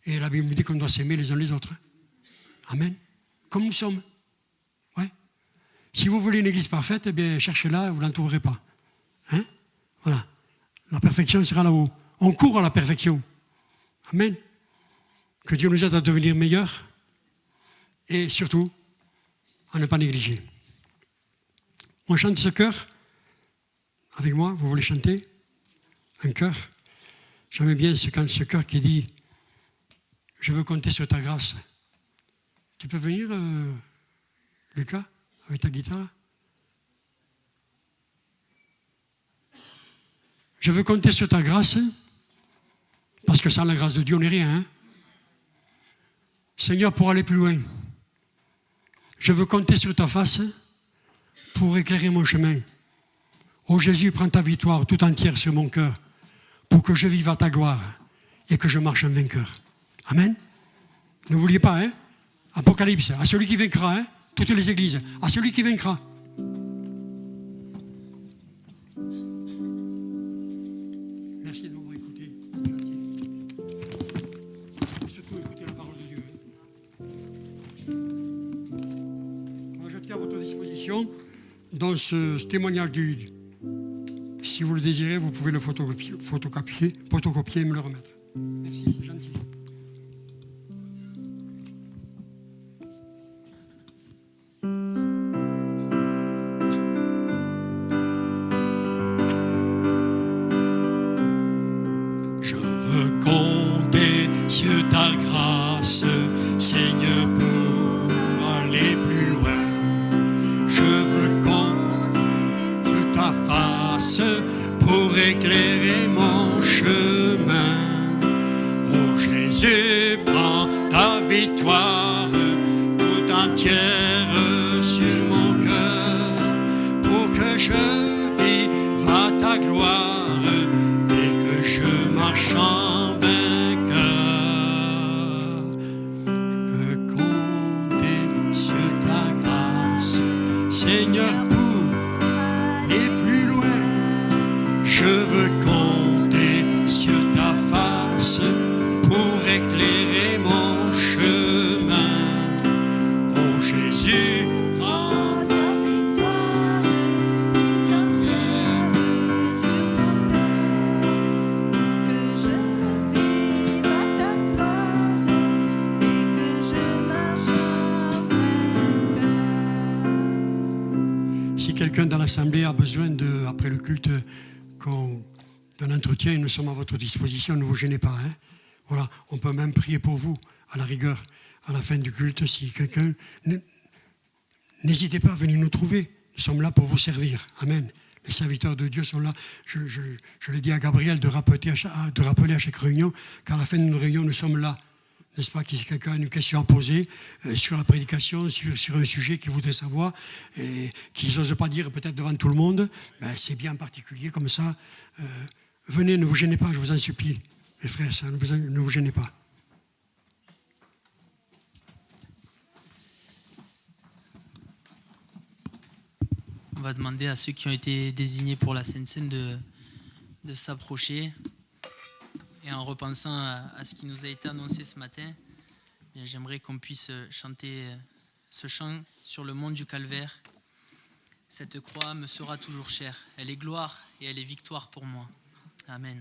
Et la Bible dit qu'on doit s'aimer les uns les autres. Amen. Comme nous sommes. Ouais. Si vous voulez une église parfaite, eh bien, cherchez-la, vous ne l'en trouverez pas. Hein? Voilà. La perfection sera là-haut. On court à la perfection. Amen. Que Dieu nous aide à devenir meilleurs et surtout à ne pas négliger. On chante ce chœur avec moi, vous voulez chanter un chœur? J'aime bien ce chœur qui dit « Je veux compter sur ta grâce ». Tu peux venir, Lucas, avec ta guitare? Je veux compter sur ta grâce, parce que sans la grâce de Dieu, on n'est rien. Hein? Seigneur, pour aller plus loin, je veux compter sur ta face pour éclairer mon chemin. Ô Jésus, prends ta victoire tout entière sur mon cœur pour que je vive à ta gloire et que je marche en vainqueur. Amen. N'oubliez pas, hein? Apocalypse, à celui qui vaincra, hein? Toutes les églises, à celui qui vaincra. Merci de m'avoir écouté. Et surtout, écoutez la parole de Dieu. Alors, je tiens à votre disposition dans ce témoignage si vous le désirez, vous pouvez le photocopier et me le remettre. Merci, c'est gentil. Je veux compter sur ta grâce, Seigneur, pour aller plus loin. Je veux compter sur ta face pour éclairer mon chemin. Oh Jésus, prends ta victoire tout entière sur mon cœur pour que je vive à ta gloire et que je marche en vainqueur. Je veux compter sur ta grâce, Seigneur, pour aller plus loin. Je veux compter sur ta face pour pour éclairer mon chemin. Oh Jésus, Prends ta victoire toute entière sur mon cœur, pour que je vive à ta gloire et que je marche en vainqueur. si quelqu'un dans l'assemblée a besoin après le culte, d'un entretien, nous sommes à votre disposition, ne vous gênez pas. Hein. Voilà, on peut même prier pour vous, à la rigueur, à la fin du culte, si quelqu'un... N'hésitez pas à venir nous trouver, nous sommes là pour vous servir. Amen. Les serviteurs de Dieu sont là. Je l'ai dit à Gabriel de rappeler à chaque réunion qu'à la fin d'une réunion, nous sommes là. N'est-ce pas, si quelqu'un a une question à poser sur la prédication, sur un sujet qu'il voudrait savoir, et qu'ils n'osent pas dire peut-être devant tout le monde, ben c'est bien en particulier comme ça. Venez, ne vous gênez pas, je vous en supplie. Mes frères, ne vous gênez pas. On va demander à ceux qui ont été désignés pour la Sainte Seine de s'approcher. Et en repensant à ce qui nous a été annoncé ce matin, j'aimerais qu'on puisse chanter ce chant sur le mont du Calvaire. Cette croix me sera toujours chère. Elle est gloire et elle est victoire pour moi. Amen.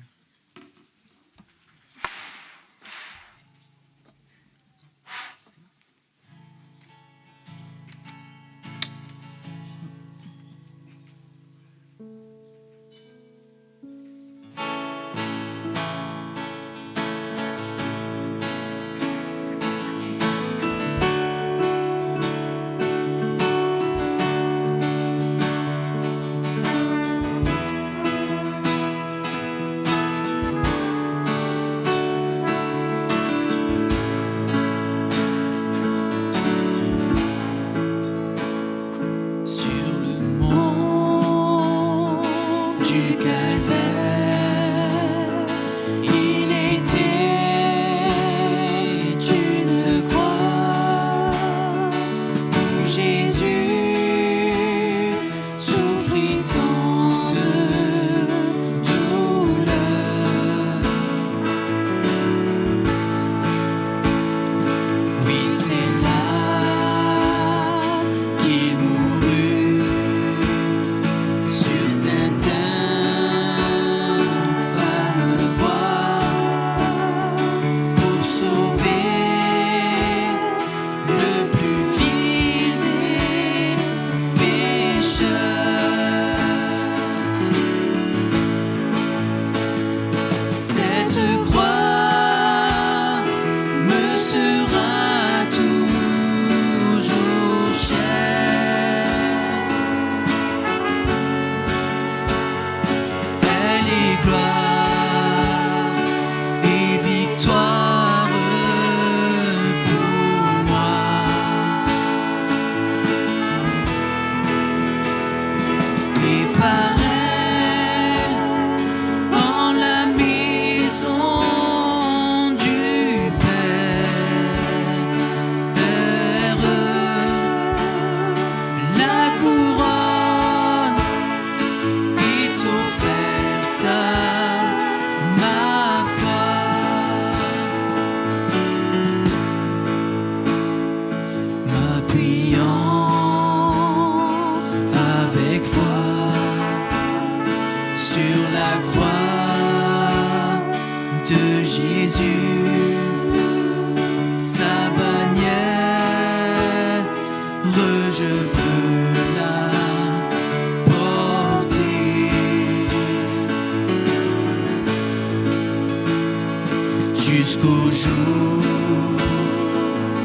Jusqu'au jour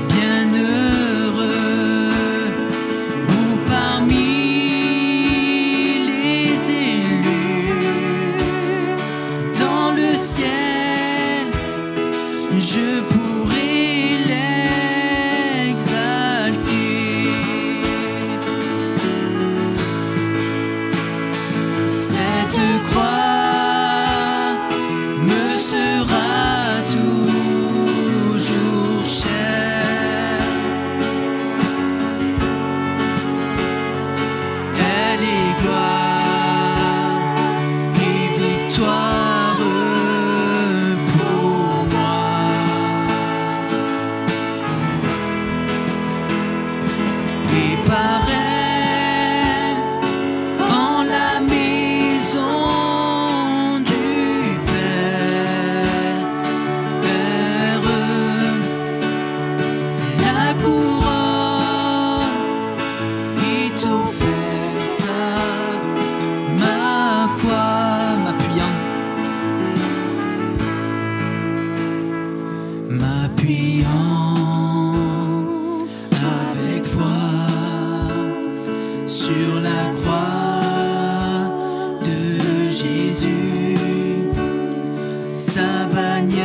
bienheureux où parmi les élus dans le ciel je pourrai l'exalter. Cette croix me sera toujours chère. Elle est gloire et victoire pour moi. appuyant avec foi sur la croix de Jésus, sa bannière,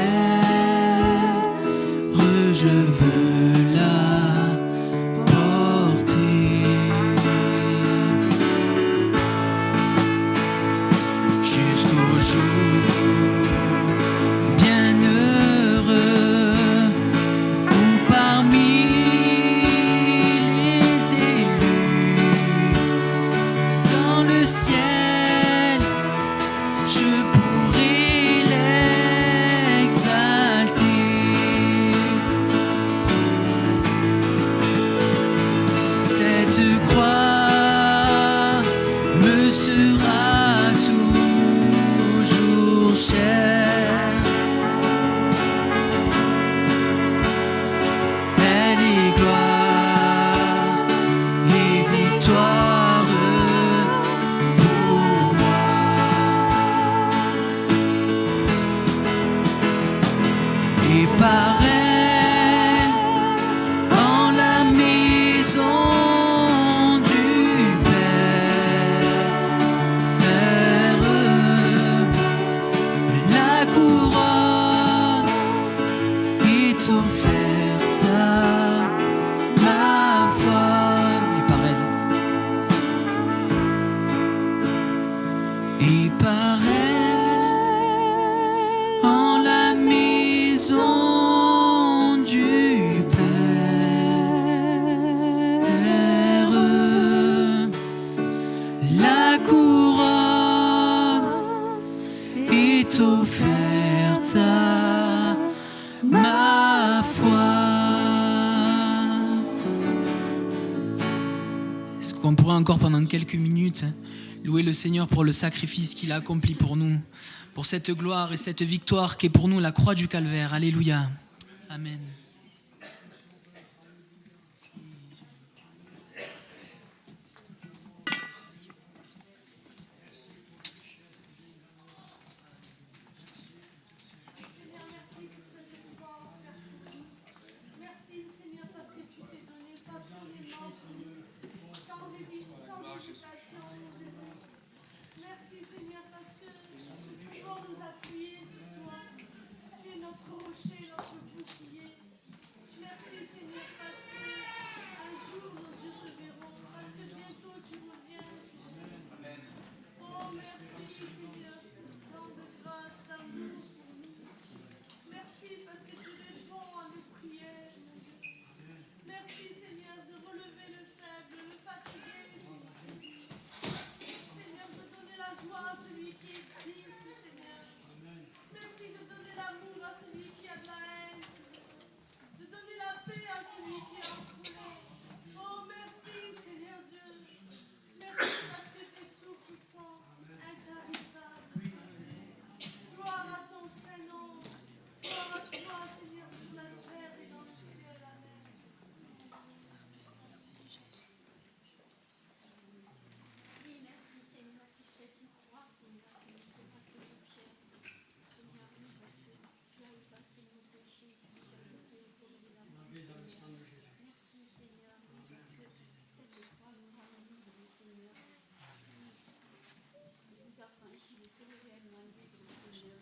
je veux la porter jusqu'au jour bienheureux où parmi les élus dans le ciel je pourrai l'exalter. Cette croix me sera toujours chère. Elle est gloire et victoire pour moi. Et par elle, en la maison du Père, la couronne est offerte à ma foi. Et par elle, en la maison du Père, la couronne est offerte à ma foi. Est-ce qu'on pourrait encore pendant quelques minutes louer le Seigneur pour le sacrifice qu'il a accompli pour nous, pour cette gloire et cette victoire qui est pour nous la croix du Calvaire. Alléluia. Amen. Merci Seigneur parce que tu t'es donné passionnément sans hésitation pour les autres. Merci Seigneur parce que nous pouvons nous appuyer sur toi. Tu es notre rocher, notre bouclier. Merci Seigneur parce que un jour nos yeux te verront, parce que bientôt tu reviens. Amen. Oh merci Seigneur, tant de grâce, d'amour pour nous. Merci parce que tu réponds à nos prières. Merci Seigneur de relever le faible, le fatigué. Seigneur, de donner la joie à celui qui est triste, Seigneur. Merci de donner l'amour à celui qui a de la haine, Seigneur. De donner la paix à celui qui est en colère. Oh merci Seigneur Dieu. Merci parce que tes sources sont intarissables. Gloire à ton Saint-Nom. Gloire à toi Seigneur sur la terre et dans le ciel. Amen. Oui, merci Seigneur pour cette croix, Seigneur, qui nous sera toujours chère. Seigneur, oui, parce que tu as effacé nos péchés, tu nous as jetés au fond de la mort. Merci Seigneur, parce que cette croix nous rend libres, Seigneur. Nous a franchi le seul réellement libre, Seigneur.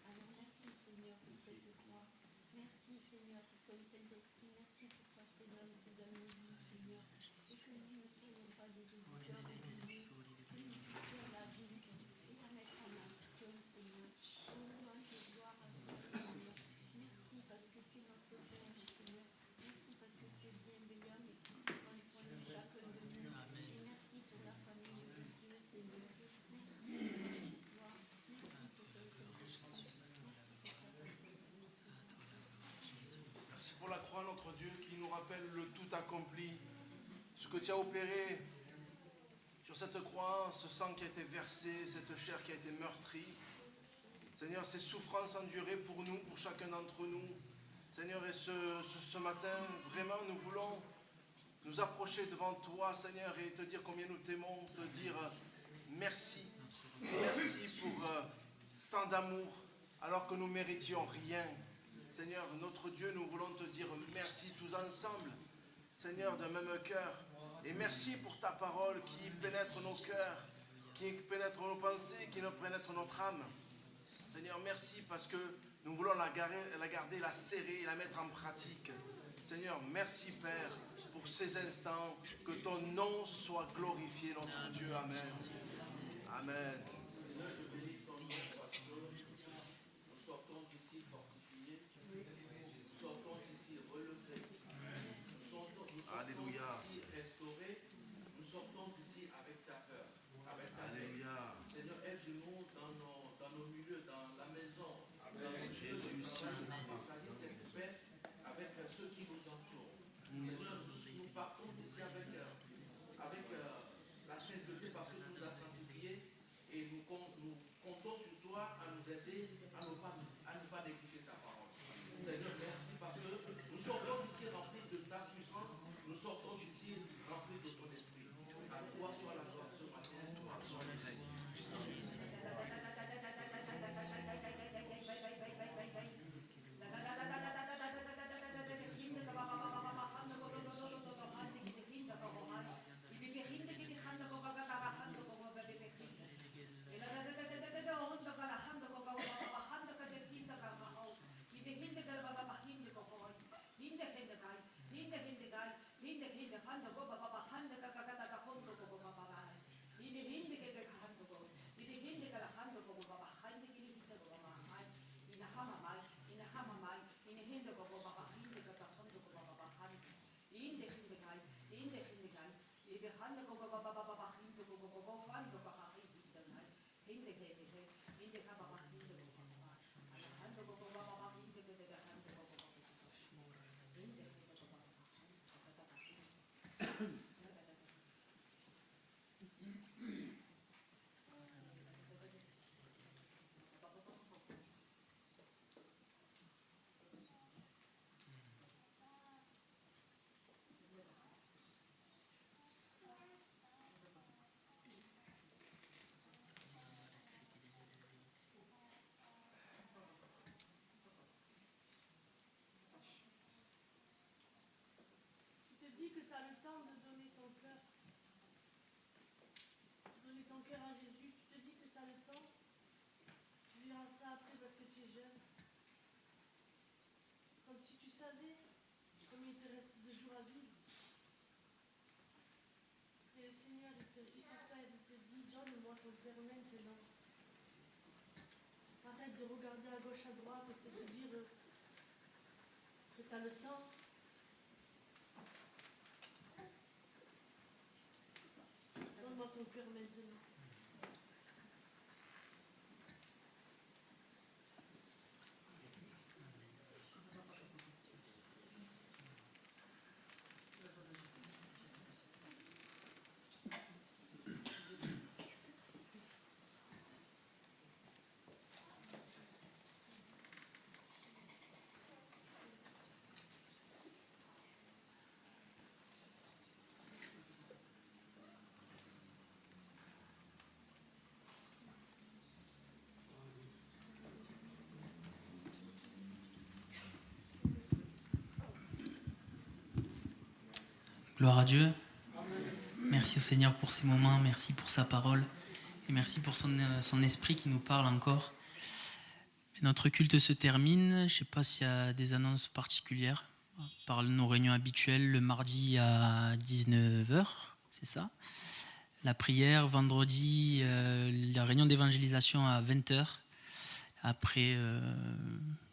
Alors merci Seigneur pour cette croix. Merci Seigneur pour ton Saint-Esprit. Merci pour ta présence dans nos vies, Seigneur. Et que nous ne soyons pas des auditeurs de la vie et à mettre en action, Seigneur. Oh, louange et gloire à toi, Seigneur. Merci parce que tu es notre Père, Seigneur. Merci parce que tu es bienveillant et que tu prends soin de chacun de nous. Et merci pour la famille de Dieu, Seigneur. Merci pour toi. Merci pour ton Saint-Esprit. Merci pour la croix, notre Dieu, qui nous rappelle le tout accompli. Ce que tu as opéré sur cette croix, ce sang qui a été versé, cette chair qui a été meurtrie. Seigneur, ces souffrances endurées pour nous, pour chacun d'entre nous. Seigneur, et ce matin, vraiment, nous voulons nous approcher devant toi, Seigneur, et te dire combien nous t'aimons, te dire merci. Merci pour tant d'amour, alors que nous méritions rien. Seigneur, notre Dieu, nous voulons te dire merci tous ensemble, Seigneur, d'un même cœur. Et merci pour ta parole qui pénètre nos cœurs, qui pénètre nos pensées, qui pénètre notre âme. Seigneur, merci parce que nous voulons la garder, la serrer et la mettre en pratique. Seigneur, merci Père pour ces instants. Que ton nom soit glorifié, notre Dieu. Amen. Amen. Nous sortons d'ici fortifiés, nous sortons d'ici relevés, nous sortons Alléluia. d'ici restaurés, nous sortons d'ici avec ta peur, avec ta paix. Alléluia. Seigneur, aide-nous dans nos milieux, dans la maison, dans nos lieux de travail, à partager cette paix avec ceux qui nous entourent. Seigneur, nous partons d'ici avec la sainteté parce que tu nous as sanctifiés et nous comptons sur toi à nous aider à ne pas négliger ta parole. Seigneur, merci parce que nous sortons d'ici remplis de ta puissance, nous sortons d'ici remplis de ton esprit. À toi soit la gloire ce matin, à toi le règne. Tu te dis que tu as le temps de donner ton cœur. Donner ton cœur à Jésus. Tu te dis que tu as le temps. Tu verras ça après parce que tu es jeune. Comme si tu savais combien il te reste de jours à vivre. Et le Seigneur, il t'appelle, il te dit, donne-moi ton cœur maintenant. Arrête de regarder à gauche, à droite et de te dire que tu as le temps. Donne-moi ton cœur maintenant. Gloire à Dieu. Merci au Seigneur pour ces moments, merci pour sa parole et merci pour son esprit qui nous parle encore. Et notre culte se termine. Je ne sais pas s'il y a des annonces particulières. Par nos réunions habituelles, le mardi à 19h, c'est ça. La prière, vendredi, la réunion d'évangélisation à 20h. Après,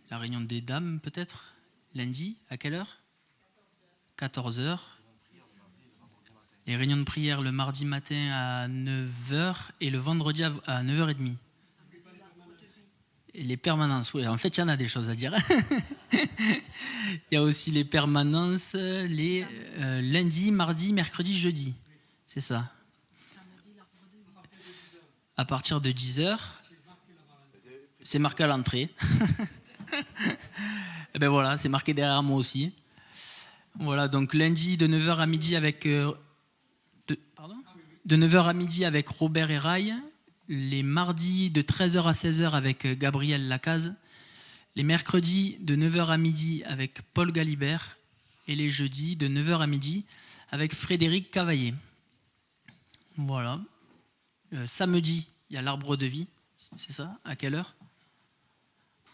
la réunion des dames peut-être. Lundi, à quelle heure ? 14h. Les réunions de prière le mardi matin à 9h et le vendredi à 9h30. Et les permanences, oui, en fait, il y en a des choses à dire. Il y a aussi les permanences les lundi, mardi, mercredi, jeudi. C'est ça. À partir de 10h, c'est marqué à l'entrée. Et ben voilà, c'est marqué derrière moi aussi. Voilà, donc lundi de 9h à midi avec de 9h à midi avec Robert et Rai, les mardis de 13h à 16h avec Gabriel Lacaze, Les mercredis de 9h à midi avec Paul Galibert et les jeudis de 9h à midi avec Frédéric Cavaillé. Voilà. Samedi, il y a l'arbre de vie. C'est ça? À quelle heure?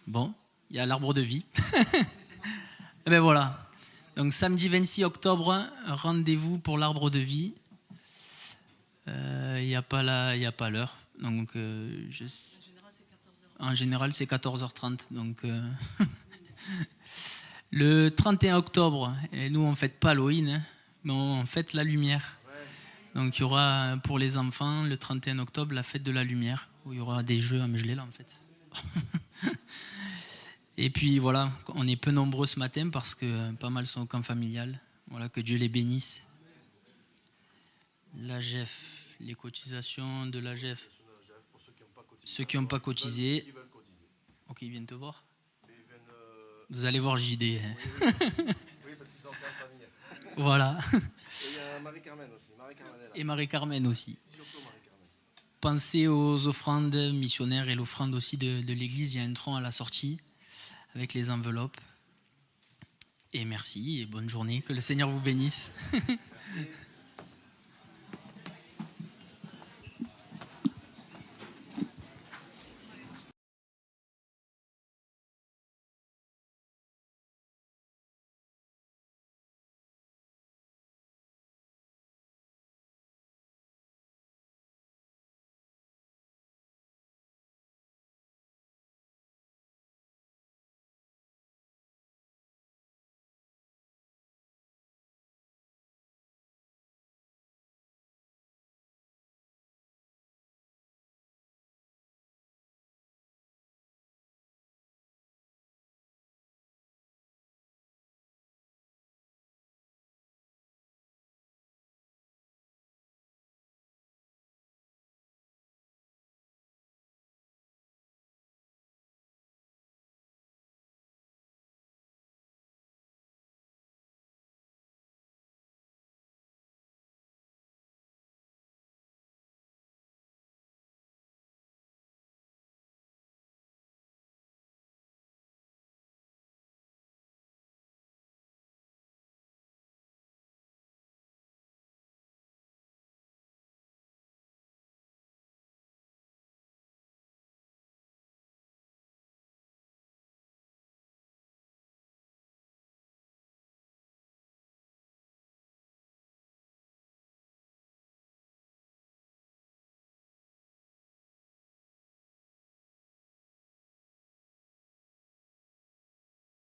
Bon, il y a l'arbre de vie. Et ben voilà. Donc samedi 26 octobre, rendez-vous pour l'arbre de vie. Il n'y a pas l'heure. Donc en général, c'est 14h30. Donc le 31 octobre, et nous on ne fête pas Halloween, hein, mais on fête la lumière. Donc il y aura pour les enfants le 31 octobre la fête de la lumière, où il y aura des jeux, mais je l'ai là en fait. Et puis voilà, on est peu nombreux ce matin parce que pas mal sont au camp familial. Voilà, que Dieu les bénisse. L'AGEF, les cotisations de l'AGEF. Ceux qui n'ont pas cotisé. Ok, ils viennent te voir. Vous allez voir JD. Hein. Oui, parce qu'ils sont en camp familial. Voilà. Et il y a Marie-Carmen aussi. Et Marie-Carmen aussi. Surtout Marie-Carmen. Pensez aux offrandes missionnaires et l'offrande aussi de l'église. Il y a un tronc à la sortie avec les enveloppes. Et merci et bonne journée. Que le Seigneur vous bénisse. Merci.